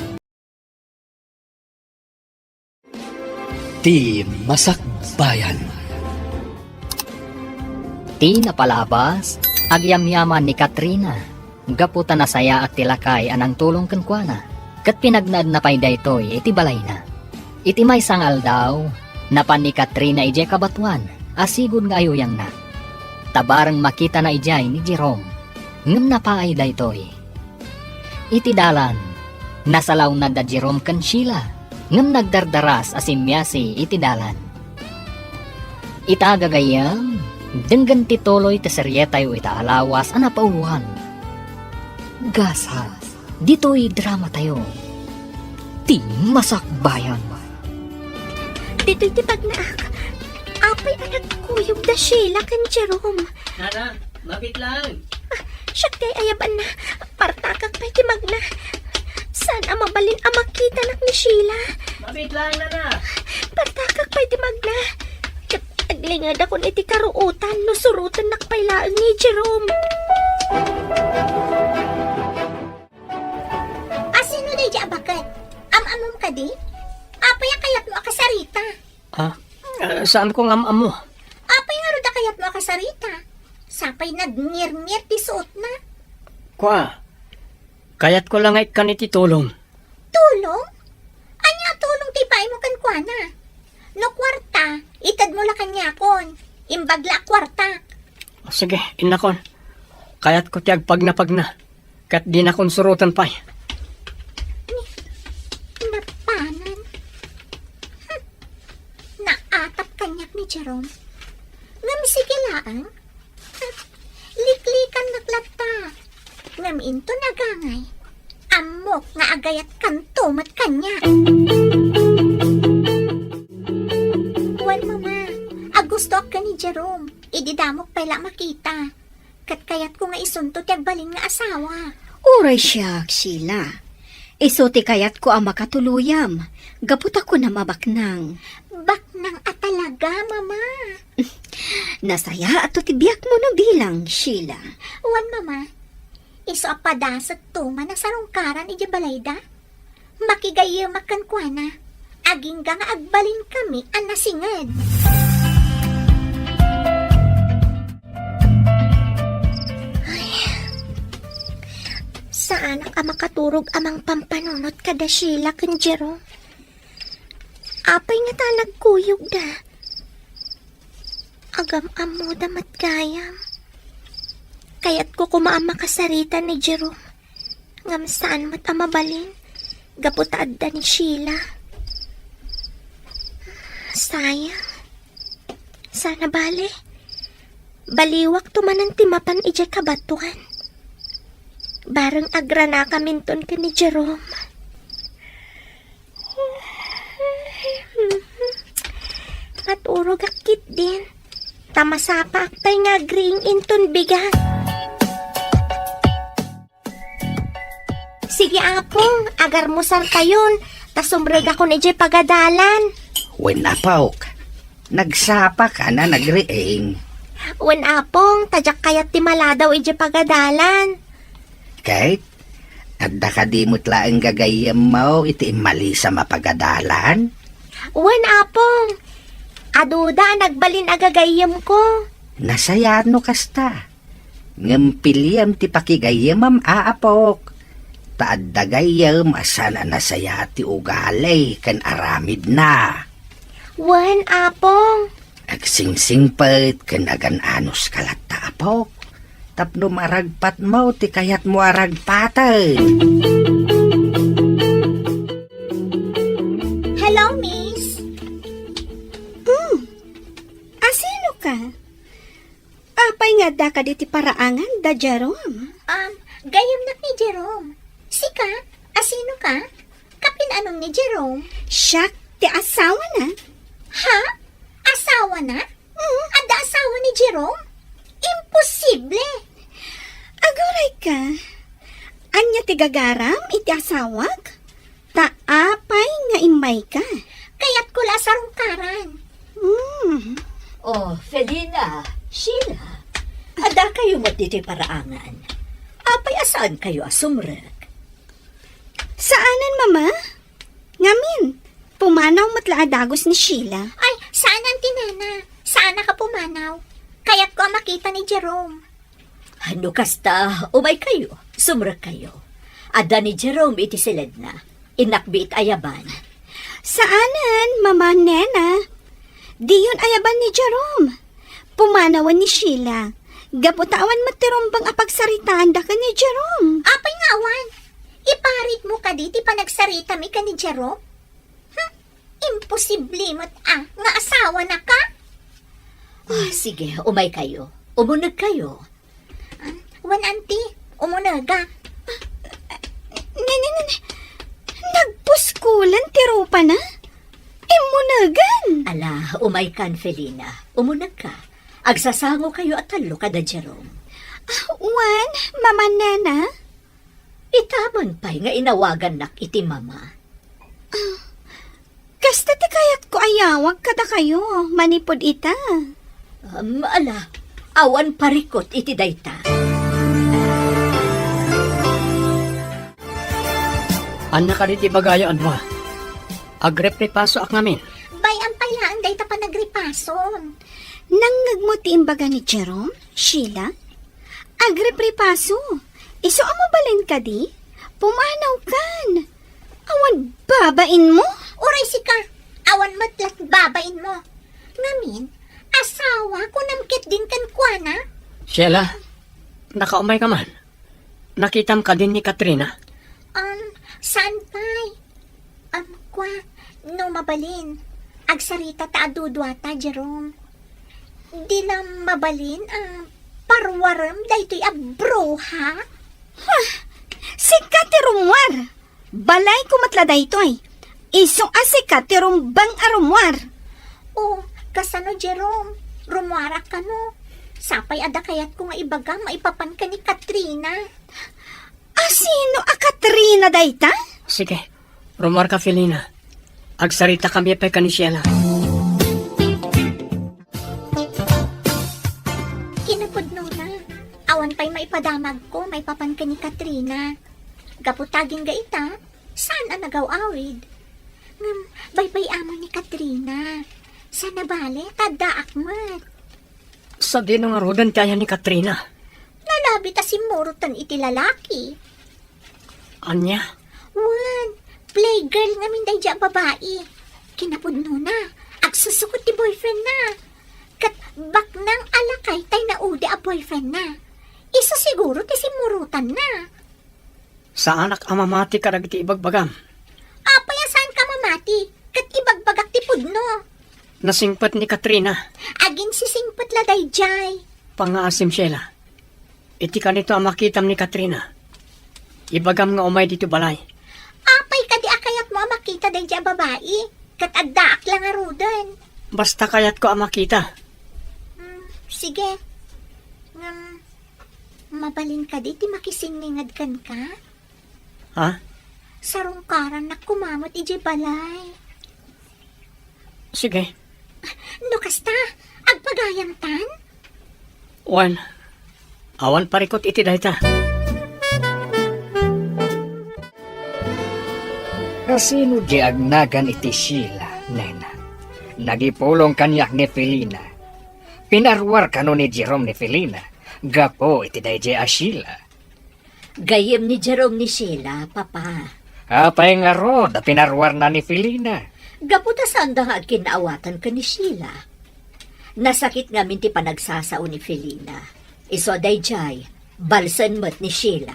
Di Masakbayan. Ti napalabas, agyamyaman ni Katrina. Gaputan na saya at tilakay anang tulong kenkwana. Kat pinagnad na pay daytoy iti balay na. Iti may sangal daw, napan ni Katrina ijay kabatuan, asigod nga ayuyang na. Tabarang makita na ijay ni Jerome, ngam napaay daytoy. Iti dalan, nasalaw na da Jerome kan Sheila, ngam nagdardaras asimyasi iti dalan. Itagagayam, denggan tituloy ta serye tayo itaalawas anapauluhan. Gasas, dito'y drama tayo. Timasakbayan. Dito'y tipag na ak. Apay anak kuyog da Sheila kan Jerome. Nana, mabit lang. Siyak kay ayaban na. Partakag pa'y timag na. Saan ang mabalin ang makita na ni Sheila? Mabit lang, Nana. Partakag pa'y timag na. Aglingad ako iti karuutan no surutan nakpailaan ni Jerome. Asino na di abakat? Amamom ka di? Apaya kayat mo akasa Saan ko nga amo? Apay nga da kayat mo kasarita. Sapay nagngir-ngir ti suot na. Kwa, kayat ko lang ay kaniti tulong. Tulong? Anya tulong ti pay mo kan kuana? No kwarta, itad mo la kanyakon. Imbagla kwarta. Sige, inakon. Kayat ko tiyag pag na. Kat di na kon surutan pa. Napanan. Naatap kanyak ni Jerome. Ngam sigilaan. Liklikan naglata. Ngam into nagangay. Amok nga agayat kanto mat kanya. Wan mama, agusto ka ni Jerome. Ididamok pala makita. Kat kayat ko nga isunto tiyag baling nga asawa. Uray siya, Sheila. Isuti kayat ko ang makatuluyam. Gapot ako na mabaknang. Baknang atalaga, mama. Nasaya at tibiyak mo no bilang, Sheila. Wan mama, iso apadasat tuman na sarungkaran iti balayda. Makigayimakan kwa na. Aging nga agbalin kami ang nasingad. Saan ang makaturog amang pampanunot kada Sheila kan Jerome? Apay nga ta nagkuyog da. Agam amo damat gayam. Kaya't ko kumaam makasarita ni Jerome. Ngam saan mat amabalin. Gaputaad da ni Sheila. Sayang. Sana bale. Baliwak tumanan timapan ije kabatuan. Barang agrana kaminton ka ni Jerome. Maturog akit din. Tamasapa akpay nga green inton bigat. Sige apong, agar mo sar kayon. Tasumreg ako ni Jay pagadalan. Wen apok. Nagsapa ka na nagriing. Wen apong, tadyak kayat timala daw ije pagadalan. Kahit, adda ka di mo't laang gagayam mo iti mali sa mapagadalan. Wen apong, aduda nagbalin agagayam ko. Nasayano kasta. Ngampiliam ti pakigayamam aapok. Taadda gayam asana nasaya ti ugalay kan aramid na. Wen apong, Agsingsingpet kan agan-anos kalat ta apok. Tapno maragpat mo ti kayat mo aragpatan. hello miss. Asino ka? Apay nga da ka diti paraangan da Jerome. Gayam nak ni Jerome. Sika, asino ka? Kapin anong ni Jerome? Siya, ti asawa na. Ha? Asawa na? Ada asawa ni Jerome? Imposible! Aguray ka. Anya ti gagaram iti asawag? Taapay nga imay ka. Kayat ko la sarungkaran. Oh, Felina, Sheila, ada kayo matiti paraangan. Apay asaan kayo asumrek? Saanan, mama? Ngamin, pumanaw matla adagos ni Sheila. Ay, saan ang tinana? Saan ka pumanaw? Kayat ko makita ni Jerome. Ano kasta, umay kayo, sumrek kayo. Ada ni Jerome iti silid na, inakbit ayaban. Saanan, mama nena? Diyon ayaban ni Jerome. Pumanawan ni Sheila. Gaputawan matirombang apagsaritaan da ka ni Jerome. Apay nga awan. Iparit mo ka diti pa nagsarita mi ka ni Jerome? Imposible mo't nga asawa na ka? Sige, umay kayo. Umunag kayo. Wan anti, umunaga. Nene, nagpuskulan tirupa na? Imunagan. Ala, umay kan, Felina. Umunag ka. Agsasango kayo at talo ka da Jerome. Wan, mama nena? Itaman pa'y nga inawagan nak iti mama. Kasta ti kayat ko ayawag kada kayo, manipod ita. Ala, awan parikot iti dayta. Anak ka iti bagayaan mo. Agrep ni paso ak ngamin. Bayan pa ilaan day ta pa nagripaso. pason. Nangag mo ti imbaga ni Jerome, Sheila? Agreprepaso. Iso mo balin ka di? Pumanaw kan. Awan babain mo? Uray si ka, awan matlat babain mo. Ngamin, asawa ko namkit din kan kuana. Sheila, nakaumay ka man. Nakitam ka din ni Katrina. Saan pa'y? Kwa, no mabalin. Agsarita ta adudwata, Jerome. Di lang mabalin ang parwaram daytoy abroha. Sikat ti rumwar. Balay kumatla daytoy. Iso asikat ti rumbang arumwar. O, kasano, Jerome? Rumwara ka no. Sapay ada kayat ko nga ibaga maipapan ka ni Katrina. Asino a Katrina dayta? Sige, rumar ka, Felina. Agsarita kami pa ka ni Sheila. Kinapudno na. Awan pa'y maipadamag ko, maipapan ka ni Katrina. Gaputaging gaita, saan ang nagaw-awid? Baybay amo ni Katrina. Sana bale, tadaak mat. Sa din nga rodan kaya ni Katrina. Nalabi ta si Murutan iti lalaki. Anya? Wan, playgirl nga minday dya babae. Kinapudno na, agsusukot ti boyfriend na. Kat baknang alakay tay na ude a boyfriend na. Isa siguro ti si Murutan na. Sa anak amamati karag ti ibagbagam. Apay saan ka mamati? Kat ibagbagak ti pudno. Nasingpat ni Katrina. Agin si singpot laday jay. Pangaasim Sheila. Iti ka nito ang makitam ni Katrina. Ibagam nga umay dito balay. Apay ka di akayat mo makita day dya babae. Kat addaak lang arudan. Basta kayat ko ang makita. Sige. Mabalin ka di ti makisingningad kan ka. Ha? Sarungkaran na kumamot iji balay. Sige. No kasta, agpagayam tan? Wan. Awan parikot iti dayta. Kasino di agnagan iti Sheila, nena. Nagipulong kanyak ni Felina. Pinarwar kano ni Jerome ni Felina. Gapo iti dayjay a Sheila. Gayem ni Jerome ni Sheila, papa. Apay nga ro, da pinarwar na ni Felina. Gaputa sanda nga kinaawatan ka ni Sheila. Nasakit nga minti panagsasao ni Felina. Iso dayjay, balsan mo't ni Sheila.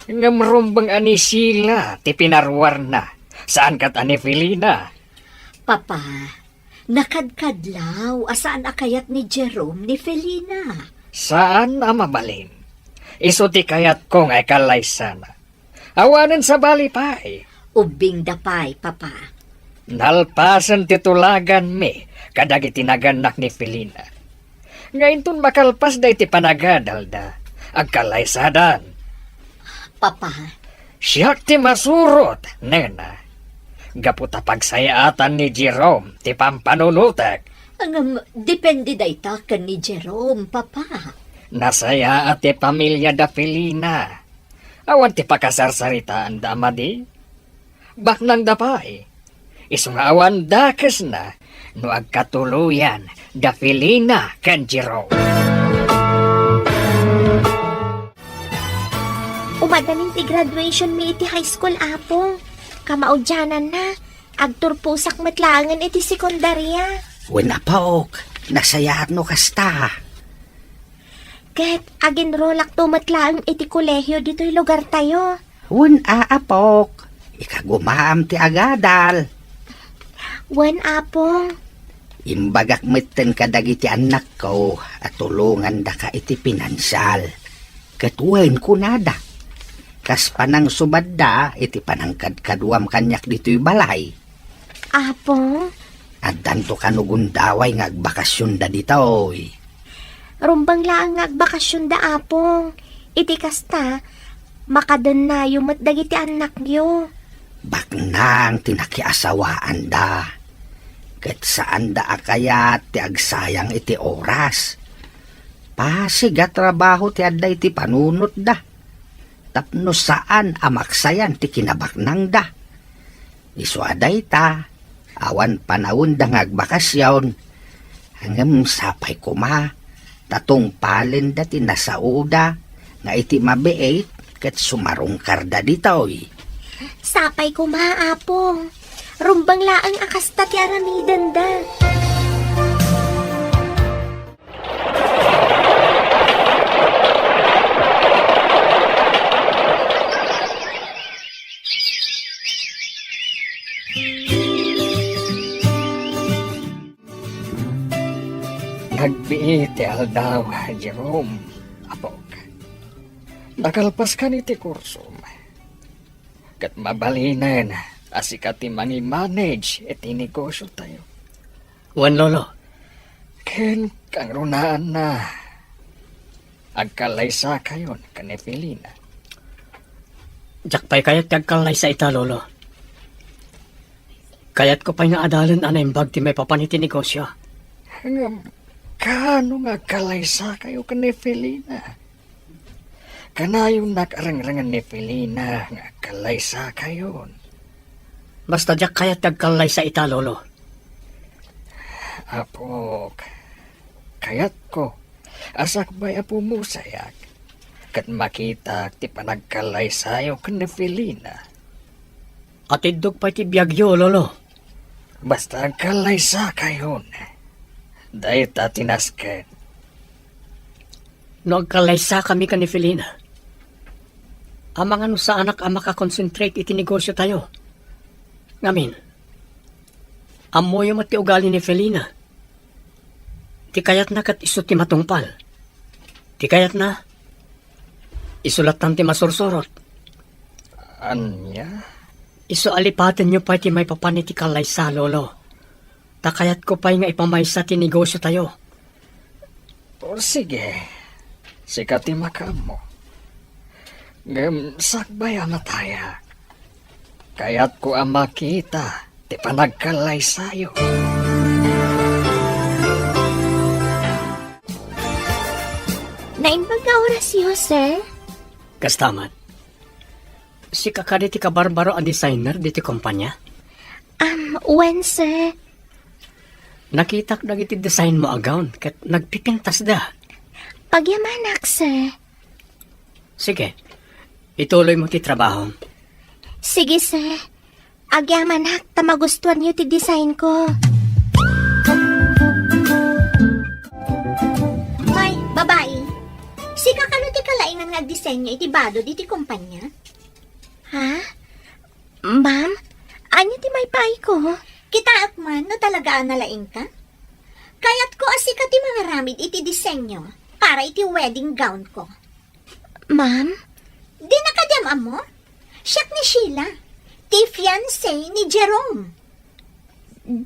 Ngamrumbang ani Sheila, ti pinarwar na. Saan kat ani Felina? Papa, nakadkadlaw asaan akayat ni Jerome ni Felina. Saan amabalin? Iso ti kayat kong ay kalay sana. Awanan sa balipay. Ubing dapay, papa. Nalpasan titulagan me, kadag itinaganak ni Felina. Ngayon tun makalpas da iti panagadal da, agkalay sadan. Papa, Siyak ti masurot, nena. Gaputa pagsayaatan ni Jerome, ti pampanunutek. depende dayta kan ni Jerome, papa. Nasaya at ti pamilya da Felina. Awan ti pakasarsaritaan da amadi. Baknang dapay. Iso nga awan dakes na, no agkatuluyan da Felina ken Jerome. Umadaling ti graduation mi iti high school, apo. Kamaudyanan na. Agturpusak matlangan iti sekundarya. Wala pa ok, nasayahan no kasta. Ket, agin rolak tumatlaang iti kolehyo dito'y lugar tayo. Wan aapok, ikagumam ti agadal. Wan, apo. Imbagak mitten kadag iti anak ko at tulungan da ka iti pinansal. Katuwain ko nada. Kas panang subadda iti panangkadkaduam kanyak dito'y balay. Apo, At danto kanugundaway nga agbakasyon da ditoy. rumbang laang agbakasyon da, apong. Iti kasta, makadan na yumat dagiti anak yo. Baknang tinakiasawaan da. Ket saan da akayat ti agsayang iti oras. Pasiga trabaho ti adda iti panunot da. Tapno saan amaksayan ti kinabaknang da. Isu aday ta, awan panahon da nga agbakasyon. Hanggang sapay ko ma, tatong palin dati nasa uda, nga iti mabiit, kat sumarong karda ditoy. Sapay ko maapong. Rumbang laang akasta ti aramidan da. Nagbiit ti aldaw, Jerome. Apok. Nakalpas ka ni ti kursum. Kat mabalinan, asikat ti manage iti negosyo tayo. Wan lolo, Ken kang runaan na. Agkalaysa kayon kani Felina. jakpay kayat kagkalay sa ita lolo. Kayat ko pa'y nga adalan anay bag ti may papaniti negosyo. Ngam, kano nga kalaysa kayo kani Felina? Kanayong nakarangrangan ni Felina nga kalaysa kayon. Basta jak kayat kagkalay sa ita lolo. Apok, kayat ko, asak ba'y apo mo sayak, kat makita ti panagkalay sayo kani Felina. At idog pa'y ti biyagyo lolo. Basta agkalaysa kayon. Dahil tatinasken. No agkalaysa kami ka ni Felina. Amang ano sa anak ang makakonsentrate iti negosyo tayo. Ngamin, amoy mo ti ugali ni Felina. Ti kayat na kat iso ti matungpal. Ti kayat na, isulatan ti masursurot. Anya? Iso alipatin nyo pa ti may papani ti kalaysa, lolo. Takayat ko pa'y nga ipamaysa ti negosyo tayo. O sige, sikat ti makamo. Ngam sakbay amataya. Kaya't ko ang makita, ti panagkalay sayo. Naimbag ka orasyo, sir? Kastamat. Si kakadi ti kabarbaro ang designer di ti kumpanya. When, sir? Nakitak na iti design mo agawn kat nagpipintas da. Pagyamanak, sir. Sige, ituloy mo ti trabaho. Sige, sir. Agyamanak, tamagustuhan niyo ti design ko. Hoy, babae. Si kakano ti kalainan nga disenyo iti bado di ti kumpanya? Ha? Ma'am? Anya ti may pay ko? Kitaak man no talaga nalaing ka? Kayat ko asika ti mga ramid iti disenyo para iti wedding gown ko. Ma'am? Di nakadiyam mo? Siyak ni Sheila. Ti fiancé ni Jerome.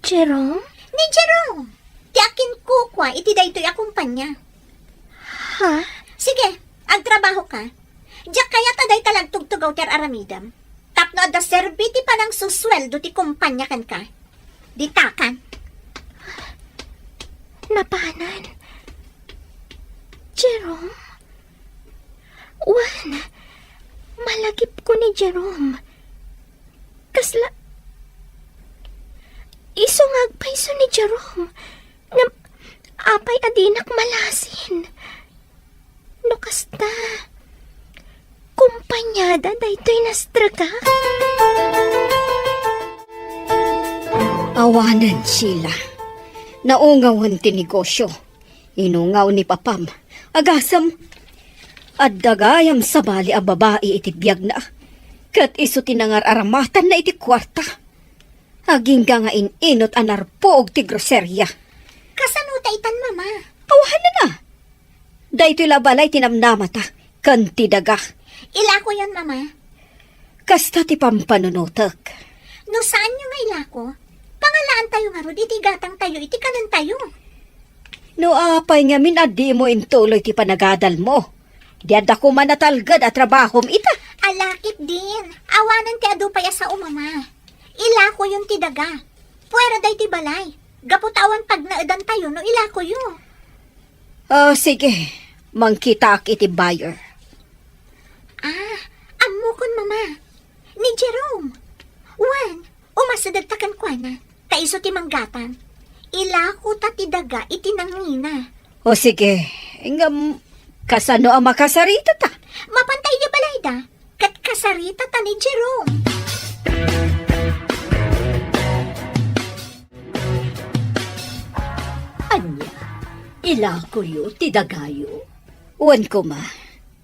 Jerome? Ni Jerome. Ti akin kukwa iti daytoy akumpanya. Ha? Sige, agtrabaho ka. Diyak kayat aday talagtugtugaw ter aramidam. Tapno adda serbi ti panang susweldo ti kumpanya kan ka. Ditakan. Napanan? Jerome? Wan, malagip ko ni Jerome. Kasla... Isungag pa iso ni Jerome. Ngam, apay adinak malasin. No kasta... Kumpanyada daytoy nastraga. Awanan sila. Naungawan ti negosyo. Inungaw ni Papam. Agasam. At dagayam sa bali a babae iti biyag na. Kat iso tinangar aramatan na iti kwarta. Aging nga inot anarpoog ti groserya. Kasanuta itan mama. Awahan na. Daytoy labalay tinamnamata. Kanti daga. Ila ko yan mama. Kasta ti pampanunutak. No saan nyo nga ila ko? Pangalaan tayo nga rod, iti gatang tayo, iti kanan tayo. No apay nga minadi mo intuloy ti panagadal mo. Diada ko man natalgad at trabahom ita. Alakit din. Awanan ti adu paya sa umama. Ila ko yung ti daga. Puwera day ti balay. Gaputawan pag naadan tayo no ila ko yun. Sige. Mangkita ak iti buyer. Amukon mama. Ni Jerome. Wan, umasadagtakan kwa na. Kaiso ti manggatan. Ilako ta ti daga iti nangina. O sige, kasano ang makasarita ta? Mapantay di balay da. Kat kasarita ta ni Jerome. Anya, ilako yu, ti dagayo. Uwan ko ma,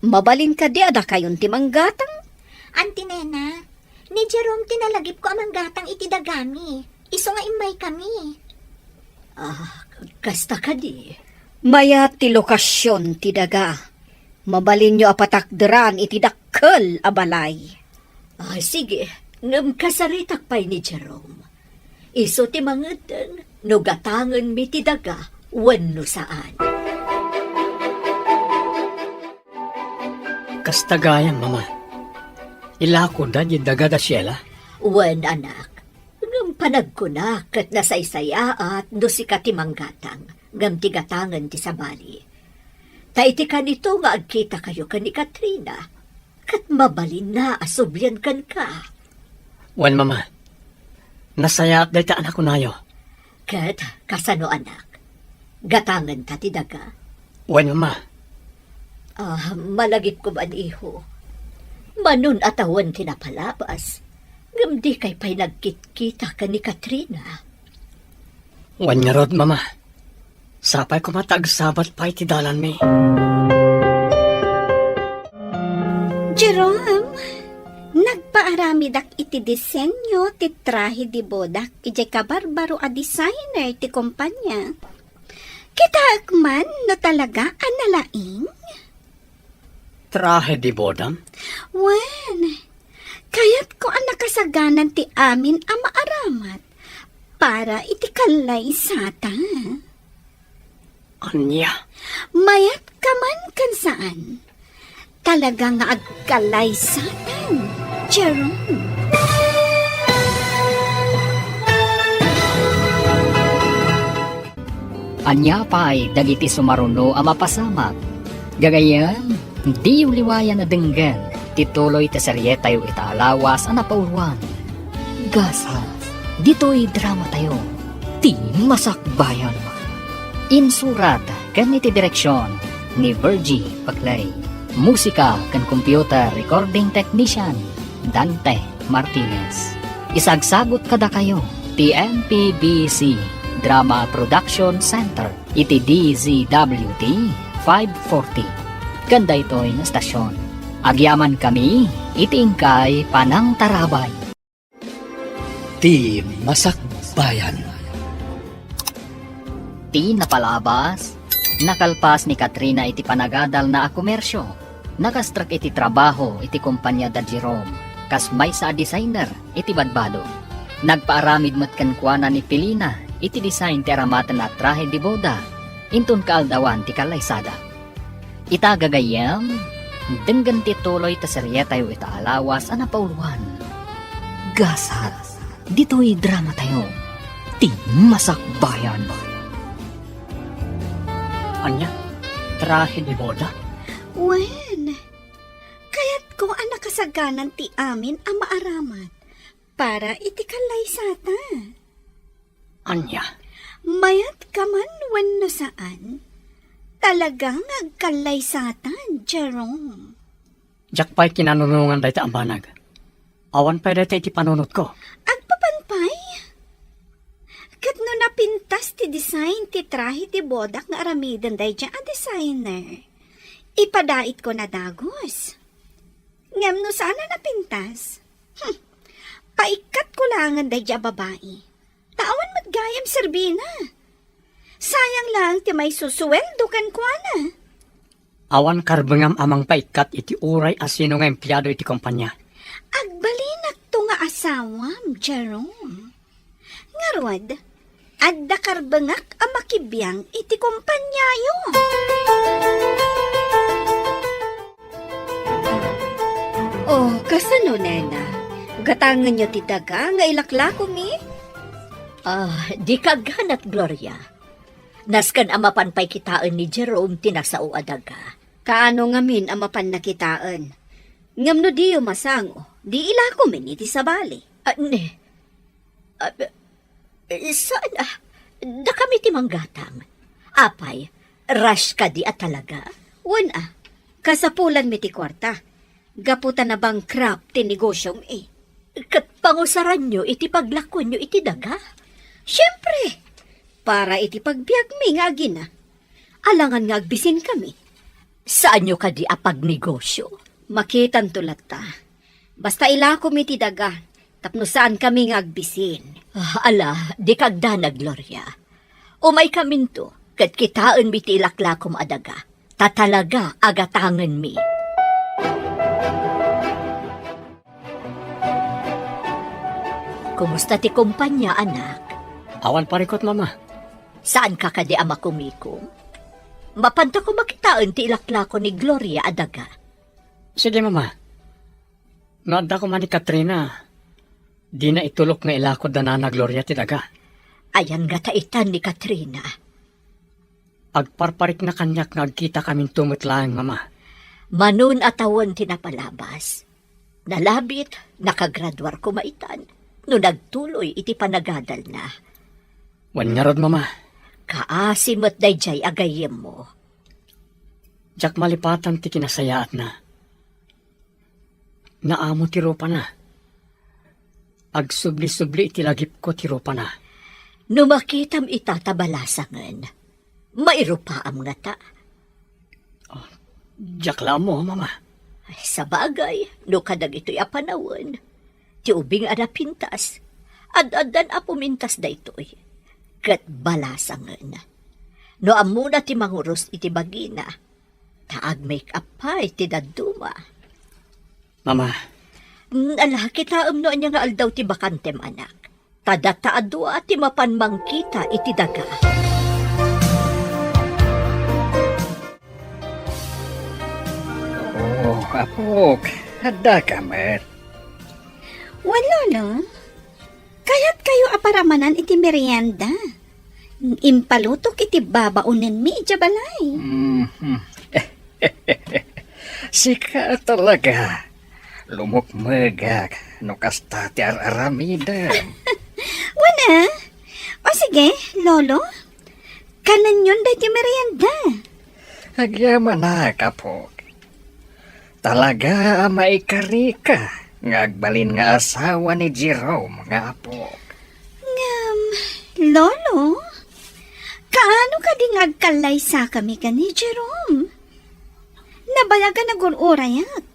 mabalin ka di ada kayon timanggatang. Auntie Nena, ni Jerome tinalagip ko amang gatang iti dagami. Iso nga imay kami. Kasta ka di. Maya ti lokasyon ti daga. Mabalin nyo apatakderan iti dakkel a balay. Sige, ngam kasaritak pa'y ni Jerome. Iso ti mangadan, no gatangan mi ti daga, wenno saan. Kastagayan, mama. Ilako da di daga da siyela. Wen anak, ngam panag ko na kat nasaysaya at no si katimanggatang, ngam ti gatangan ti sabali. Ta iti kanito nga agkita kayo ka ni Katrina, kat mabalin na asubyan kan ka. Wan, mama. Nasaya at dahil anak ko nayo. Kat kasano anak, gatangan ta ti daga. Wan, mama. Malagip ko ba iho? Manun atawan tinapalabas. Ngam di kay pa'y nagkit-kita ka ni Katrina. Wan nga rod, mama. Sapay ko matagsabat pa iti dalan mi. Jerome, nagpaaramidak iti disenyo ti trahe di bodak iti kabarbaro a designer ti kumpanya. Kita akman no talaga analaing? Trahe di bodam? Wen, kayat ko ang nakasaganan ti amin ang maaramat para iti kalay sata. Anya? Mayat ka man kan saan. Talaga nga agkalay satan, Jerome. Anya pa'y dagiti sumaruno ang mapasamak. Gagayan, di yung liwayan na denggan, tituloy ta serye tayo itaalawas ang napauluan. Gasas, dito'y drama tayo, ti masakbayan. Insurat, kan iti direksyon, ni Virgie Paclay. Musika kan computer recording technician, Dante Martinez. Isagsagot kada kayo, ti MPBC Drama Production Center, iti DZWT 540. Ganda ito'y na stasyon. Agyaman kami, itingkay Panang Tarabay. Ti Masakbayan. Ti napalabas, nakalpas ni Katrina iti panagadal na komersyo. Nakastrak iti trabaho iti kumpanya da Jerome, kasmay sa designer iti badbado. Nagpaaramid mat kankwana ni Pilina iti design ti aramatan na trahe di boda, intun kaaldawan ti kalaysada. Itagagayam, denggan ti tuloy ta serye tayo itaalawas ang napauluan. Gasat, dito'y drama tayo, ti masakbayan. Anya? Trahe di boda? Wen, kayat ko ang nakasaganan ti amin ang maaramat para iti kalay sata. Anya? Mayat ka man wenno saan. Talagang agkalay satan, Jerome. Jack pa'y kinanunungan dahil ang banag. Awan pa dahil iti panunot ko. Agpapanpay? Kat no napintas ti design ti trahe ti bodak nga aramidan day dyan a designer. Ipadait ko na dagos. Ngam no sana napintas? Paikat ko langan day dyan babae. Tawan matgayam serbina. Sayang lang ti may susuweldo kan kuana. Awan karbengam amang paikat iti uray asino nga empleyado iti kumpanya. Agbalinak to nga asawam, Jerome. Ngarwad, adda karbengak ang makibiyang iti kumpanyayo. Oh, kasano, nena? Gatangan nyo ti daga nga ilaklako mi? Di kaganat, Gloria. Naskan amapan pa'y kitaan ni Jerome tinasao adaga. Kaano nga min ang mapan nakitaan? Ngam no diyo masango, di ilako min iti sabali. Ne? Saan Da kami ti manggatang. Apay, rush ka di at talaga. Wan kasapulan mi ti kwarta. Gaputan na bankrupt ti negosyong Kat pangusaran nyo, iti paglakon nyo, iti daga. Siyempre, para iti pagbiag mi nga agina. Alangan nga agbisin kami. Saan nyo ka di apag negosyo? Makitan tulat ta. Basta ilako mi ti daga. Tapno saan kami nga agbisin. Ala, di kagda na, Gloria. Umay kaminto, kat kitaan mi ti ilaklakom adaga. Tatalaga agatangan mi. Kumusta ti kumpanya, anak? Awan parikot, mama. Saan ka kadi ama kumikom? Mapanta ko makitaan ti ilaklako ni Gloria adaga. Sige, mama. Noadda ko man ni Katrina. Di na itulok nga ilakod na na Gloria ti daga. Ayan nga taitan ni Katrina. Agparparik na kanyak nga agkita kaming tumutlaang, mama. Manun atawon tinapalabas. Nalabit, nakagraduar ko maitan. No nagtuloy iti panagadal na. Wan nga rod, mama. Kaasimot dayjay agayem mo. Jak malipatan ti kinasayaat na. Naamo ti ropa na. Agsubli-subli iti lagip ko ti ropa na. Numakitam itatabalasangan. Mairupaam nga ta. Jak lang mo, mama. Ay, sa bagay, no kadag ito'y apanawan. Ti ubing pintas. Ad-adan apumintas da ito'y. Kat balasangan. No amuna ti manguros iti bagina. Taag make-up pa iti daduma. Mama, Ala, kita no anya nga aldaw ti bakantem anak. Tadataadwa ti mapanmangkita iti daga. Oh, apok. Hada ka, met. Lolo. Kaya't kayo aparamanan iti merienda. Impalutok iti babaunin mi balay. Sika talaga. Lumukmagak. No kasta ti aramidam. Wana? O sige, Lolo. Kanan yun dahi ti merienda. Agyaman na, kapok. Talaga maikari ka. Ngagbalin nga asawa ni Jerome nga apok. Lolo? Kaano ka di ngagkalay sa kami ka ni Jerome? Nabayagan na urayak.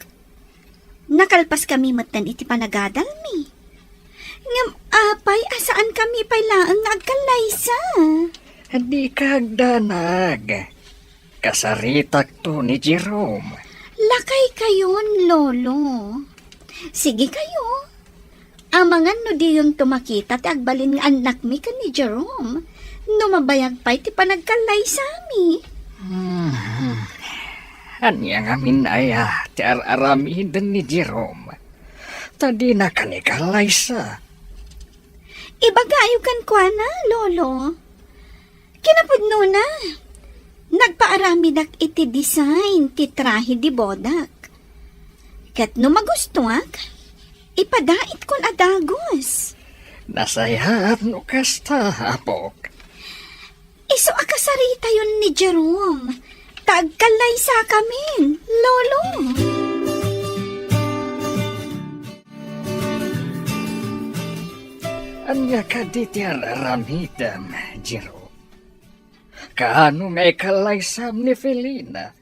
Nakalpas kami matan iti panagadal mi. Ngam apay asaan kami pailaang ngagkalay sa? Di ka agdanag. Kasaritak to ni Jerome. Lakay kayon, Lolo. Sige kayo. Amangan no di yung tumakita ti agbalin nga anak mi ka ni Jerome. No mabayag pa iti panagkalay sa mi. Anya nga minaya ti aramidan ni Jerome. Tadi na kanikalay sa. Ibagayo kan kwa na, Lolo. Kinapudno na. Nagpaaramidak iti design ti trahe di bodak. Kat no magustuak, ipadait kon adagos. Nasayat no kasta, apok. Iso akasarita yun ni Jerome. Tagkalay sa kamin, Lolo. Anya ka di ti aramidam, Jerome. Kaano nga ikalaysam ni Felina?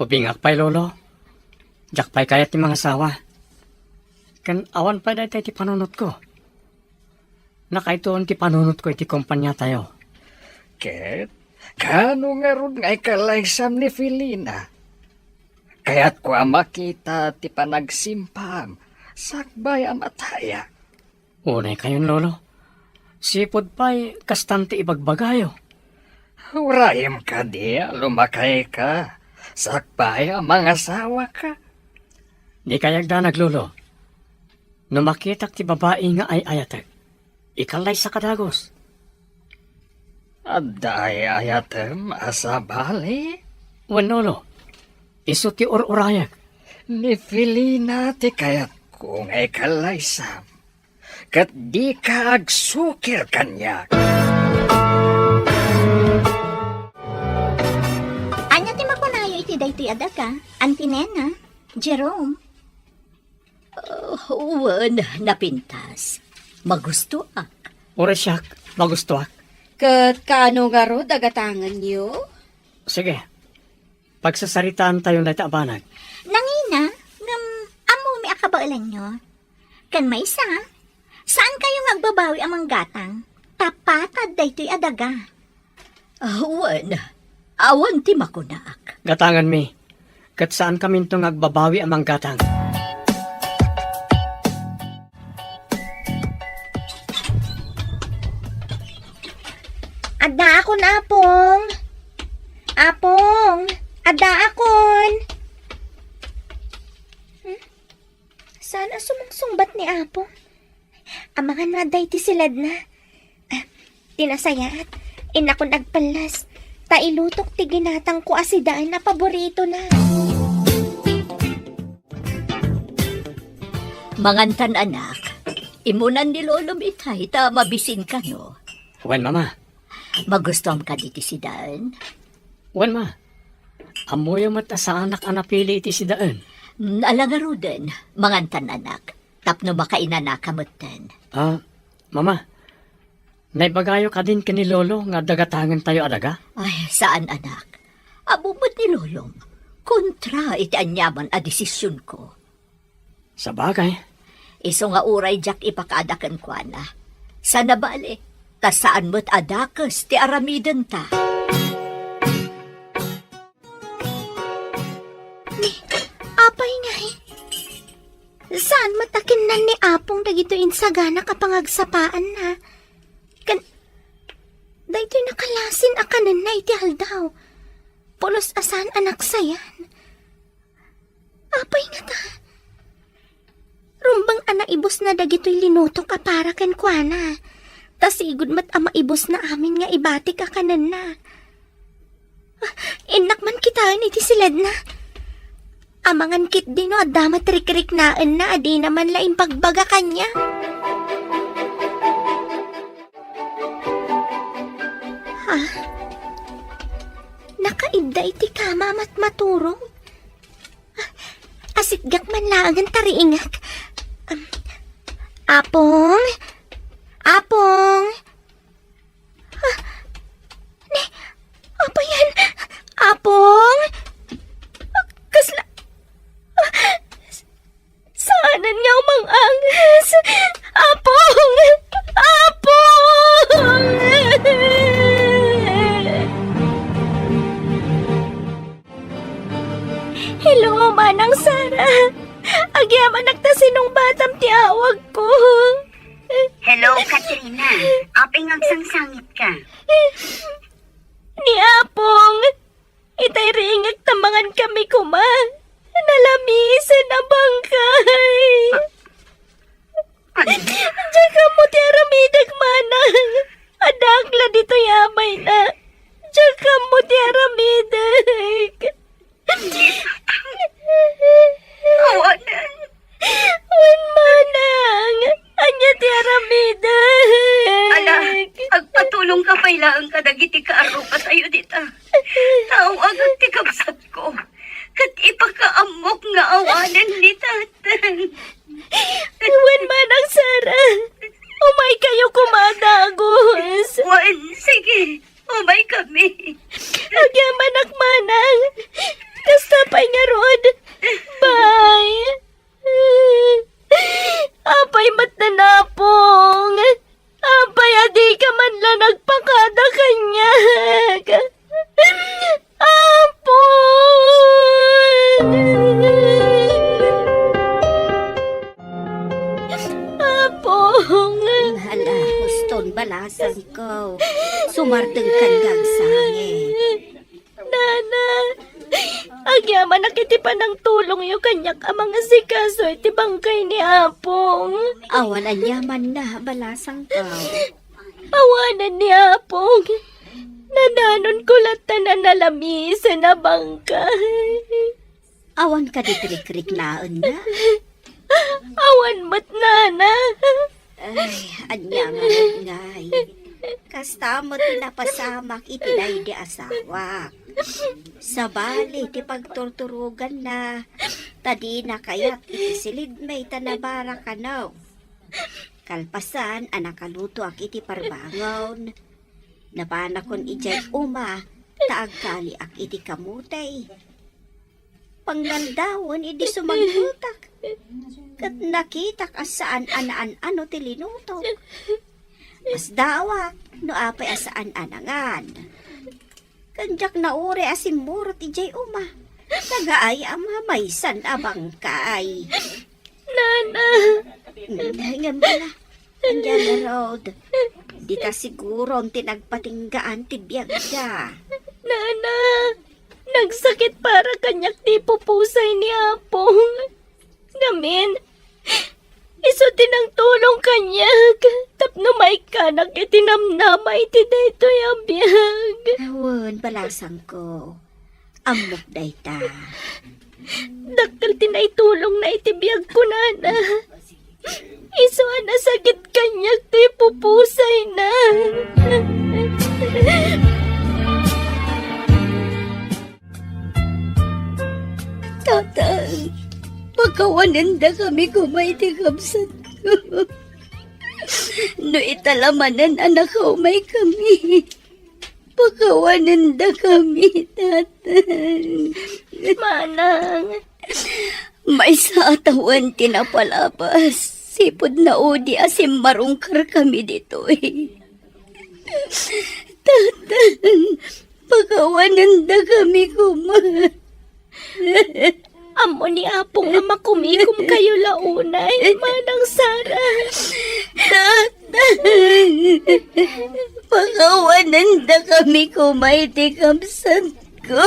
ubingak pa'y lolo. Jak pa'y kayat ti mga sawa. Kan awan pa dahil ti panunot ko. Nakaitoon ti panunot ko iti kumpanya tayo. Ket, kaano nga ron nga ikalaysam ni Felina? Kaya't ko makita ti panagsimpam, sakbay amataya. Unay kayon lolo. Sipod pa'y kastante ibagbagayo. Urayim ka di, lumakay ka. Sakbay ang mga asawa ka. Di kayag da naglolo. No makitak ti babae nga ay ayatek. Ikalay sa kadagos. Aday ayatem asabali. Wan lolo. Iso ti urayag. Ni Felina ti kayat kong ikalaysam. Kat di ka agsukir kanyak. dito'y adaga, Auntie Nena, Jerome. Uwan, napintas. Magusto Ore siyak, magustuak. Kat kano nga ro dagatangan niyo? Sige, pagsasaritaan tayo na itabanag. Nangina, amo may akabailan nyo. Kan may isa, saan kayo magbabawi amang gatang? Tapatad daytoy adaga. Uwan, awan ti makunaak. Gatangan mi, kat saan kami itong agbabawi amang gatang. Ada akon, Apong. Apong, ada akon. Sana sumungsumbat ni Apong. Amangan nga day ti silad na. Tinasayaat, inako nagpalas. Tailutok ti ginatang ko asidaan na paborito na. Mangantan anak, imunan ni Lolo Mitay, ta mabisin ka no. Wen, mama. Magustuhan ka diti si Daan? Wen, ma. Amoy ang mata sa anak anapili iti si daan. Alangaro din, mangantan anak. Tapno makainanakamutan. Mama. Naibagayo ka din kini Lolo nga dagatangan tayo adaga? Ay, saan anak? Abubot ni Lolong. Kontra iti anyaman a desisyon ko. Sa bagay. Iso nga uray jak ipakaadakan ko na. Sa nabali, ta saan mo't adakas ti aramidan ta. Apay nga eh. Saan matakin na ni Apong dagito insagana kapangagsapaan na? Daytoy nakalasin akanan na iti haldaw. Pulos asan anak sayan. Apay nga ta. Rumbang ana ibos na dagito'y linutok ka para ken kuana. Tas igud mat ama ibos na amin nga ibati ka kanan na. Inak man kitaan iti silad na. Amangan kit din no adamat rik-rik naan na adi naman laing pagbaga kanya. Nakaidda iti kama mat maturong. Asigak man laangan tariingak. Apong? Apong? Apa yan? Apong? Kasla... Saanan nga umang angas? Apong! Apong! Hello, Manang Sara. Agyaman nagtasinong batam ti awag ko. Hello, Katrina. Aping ang sangsangit ka. Ni Apong, itay ringag tamangan kami kuma. Nalamisan na bangkay. Diyan ka mo ti aramidag, Manang. Adakla dito yamay na. Diyan ka mo ti aramidag. Awanan. Wan, Manang. Anya ti aramidag. Ala, agpatulong ka pailaan ka dagiti kaaro ka tayo dita. Tao agad ti kabsat ko. Kat ipakaamok nga awanan ni tatang. Wan, Manang Sara. Umay kayo kumadagos. Wan, sige. Umay kami. Agyaman Manang. Kasta pa'y nga rod. Bye. Apay mat na napong. Apay adi ka man lang nagpakada kanya. Apong. Apong. Hala, huston balasan ko. Sumarteng kandang sangin. Nana, agyaman nakitipan ng tulong yung kanyak amang asikaso iti bangkay ni Apong. Awanan yaman na balasang ko. Awanan ni Apong. Nananon ko lata na nalamisan na bangkay. Awan ka di krik-krik laan na. Awan mat, Nana. Ay, anyaman ngay. Kasta mo tinapasamak iti day di asawa. Sa bali, ti pagturturugan na. Tadi na kayat itisilid may tanabara ka now. Kalpasan, anakaluto ak iti parbangon. Napanakon ijay uma, taagkali ak iti kamutay. Panggandawon, idi sumanggutak. Kat nakitak asaan anaan ano tilinutok. As dawak, no apay asaan anangan. Kanjak na ure asimurot ijay uma. Nagaay ama maysan abang kay. Nana! Ngayon pala, andyan na road. Di ta siguro ang tinagpatinggaan tibiyag siya. Nana! Nagsakit para kanyak di pupusay ni Apong. Namin, iso tinang tulong kanyak. Tapno may kanak itinamnama iti dayto yung biyag. Awon, balasang ko. Amok day ta. Dakkel tinaitulong na itibiyag ko, Nana. Iso na sakit kanyak di pupusay na. Tatang, pagkawanan da kami kumaiti kapsat ko. No italamanan anak ko may kami. Pagkawanan da kami, tatang. Manang, May sa atawan tinapalapas. Sipod na odi asim marungkar kami dito eh. Tatang, pagkawanan da kami kumain. amo ni Apong nga makumikom kayo launay, Manang Sara. Tatang, pagkawanan da kami kumaiti kapsat ko.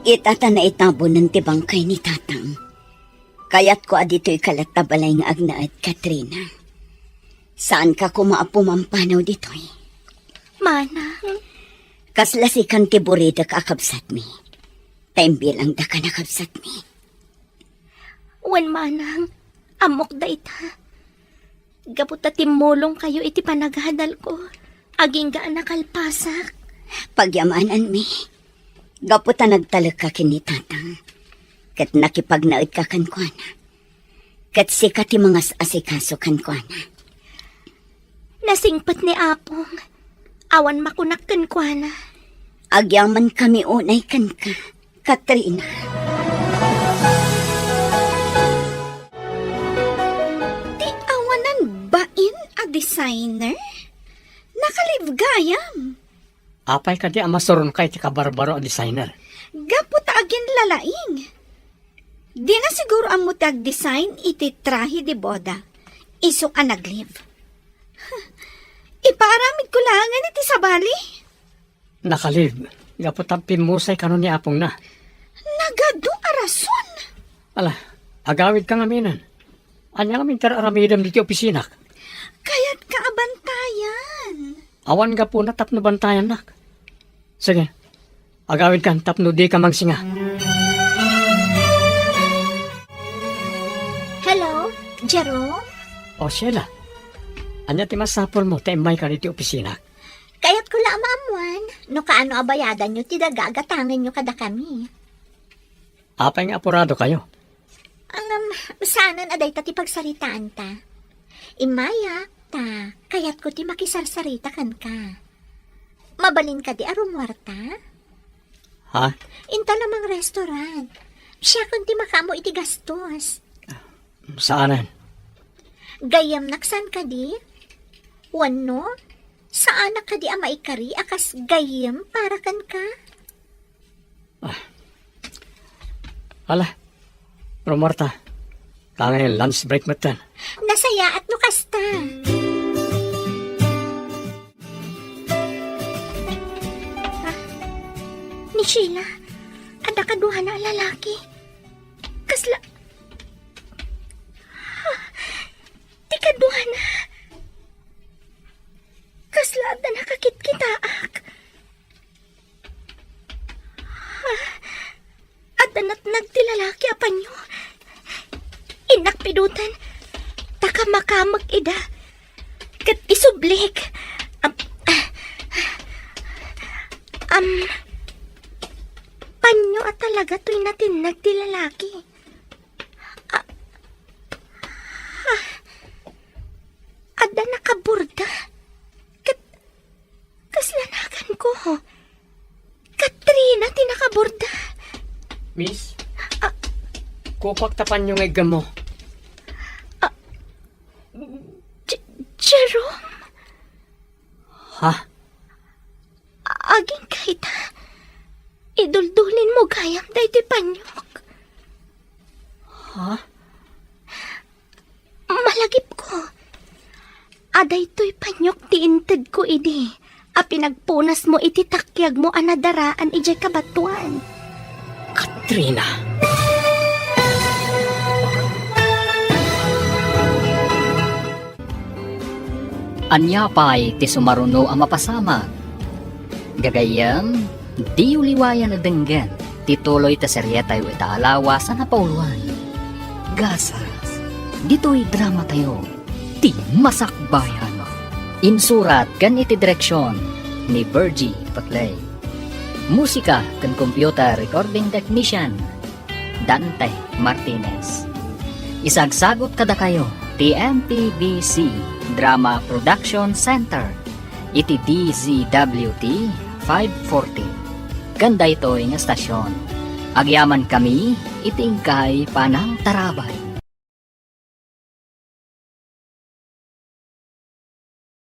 Itata na itabo ng tibangkay ni Tatang. Kaya't ko adito'y kalatabalay nga agna at Katrina. Saan ka kumaapumampanaw dito'y? Manang, Kaslasikan ti burida ka akabsat mi. Taimbilang da ka nakabsat mi. wan manang, amok da ita. Gaputa timulong kayo iti panaghadal ko. Aging gaan nakalpasak. Pagyamanan mi. Gaputa nagtalag ka kini Tatang. Kat nakipagnaid ka kankwana. Kat sika ti mga asikaso kankwana. Nasingpat ni Apong. Awan makunakkan kwa na. Agyaman kami unay kan ka, Katrina. Di awanan bain a designer? Nakalibgayam. Apay ka di amasoron kay ti kabarbaro a designer. Gapot agin lalaing. Di na siguro ang mutag design iti trahe di boda. Iso ka naglive. Iparamid ko langan iti sabali. Nakalib. Gapot ang pimusay kanon ni Apong na. Nagado arason. Ala, agawid ka ngaminan. Anya kami teraramidam diti opisina. Kaya't kaabantayan. Awan ka po na tapno bantayan nak. Sige, agawid ka tapno di ka magsinga. Hello, Jerome? O Sheila, anya ti masapol mo taimbay ka diti opisina. Kaya't ko lang maamuan. No kaano abayadan nyo, tidagagatangan nyo kada kami. Apay nga apurado kayo. Ang sanan aday ta ti pagsaritaan ta. Imaya ta, kaya't ko ti makisarsarita kan ka. Mabalin ka di arumwarta? Ha? Inta namang restaurant. Siya kun ti makamo iti gastos. Saanan? Gayam naksan ka di? Wano? Saan ka di ama ikari akas gayam para kan ka? Ala, Romarta, kangay lunch break matan. Nasaya at nukasta. Ni Sheila, ada kaduha na lalaki. Kasla... Di kaduha na. Kasla at na nakakit-kitaak. At anat nagtilalaki apan nyo. Inakpidutan. Taka Balik. Panyo at talaga to'y natinag ti lalaki. Ada nakaburda. Kaslanagan ko. Katrina, tinakaburda. Miss, kupaktapan yung egga mo. Jerome, Ha? aging kahit iduldulin mo gayam day ti panyok. Ha? Malagip ko. Aday to'y panyok ti inted ko idi. A pinagpunas mo iti takyag mo anadaraan ijay kabatuan. Katrina. Anya pa'y ti sumaruno ang mapasama. Gagayam, di uliwayan na denggan, tituloy ta serye tayo itaalawa sa napauluan. Gasas, dito'y drama tayo, ti masakbayan. Insurat kan iti direksyon ni Virgie Patlay. Musika kan computer recording technician Dante Martinez. Isagsagot kada kayo ti MPBC Drama Production Center iti DZWT 540. Ganda ito nga stasyon. Agyaman kami iti ingkay panang tarabay.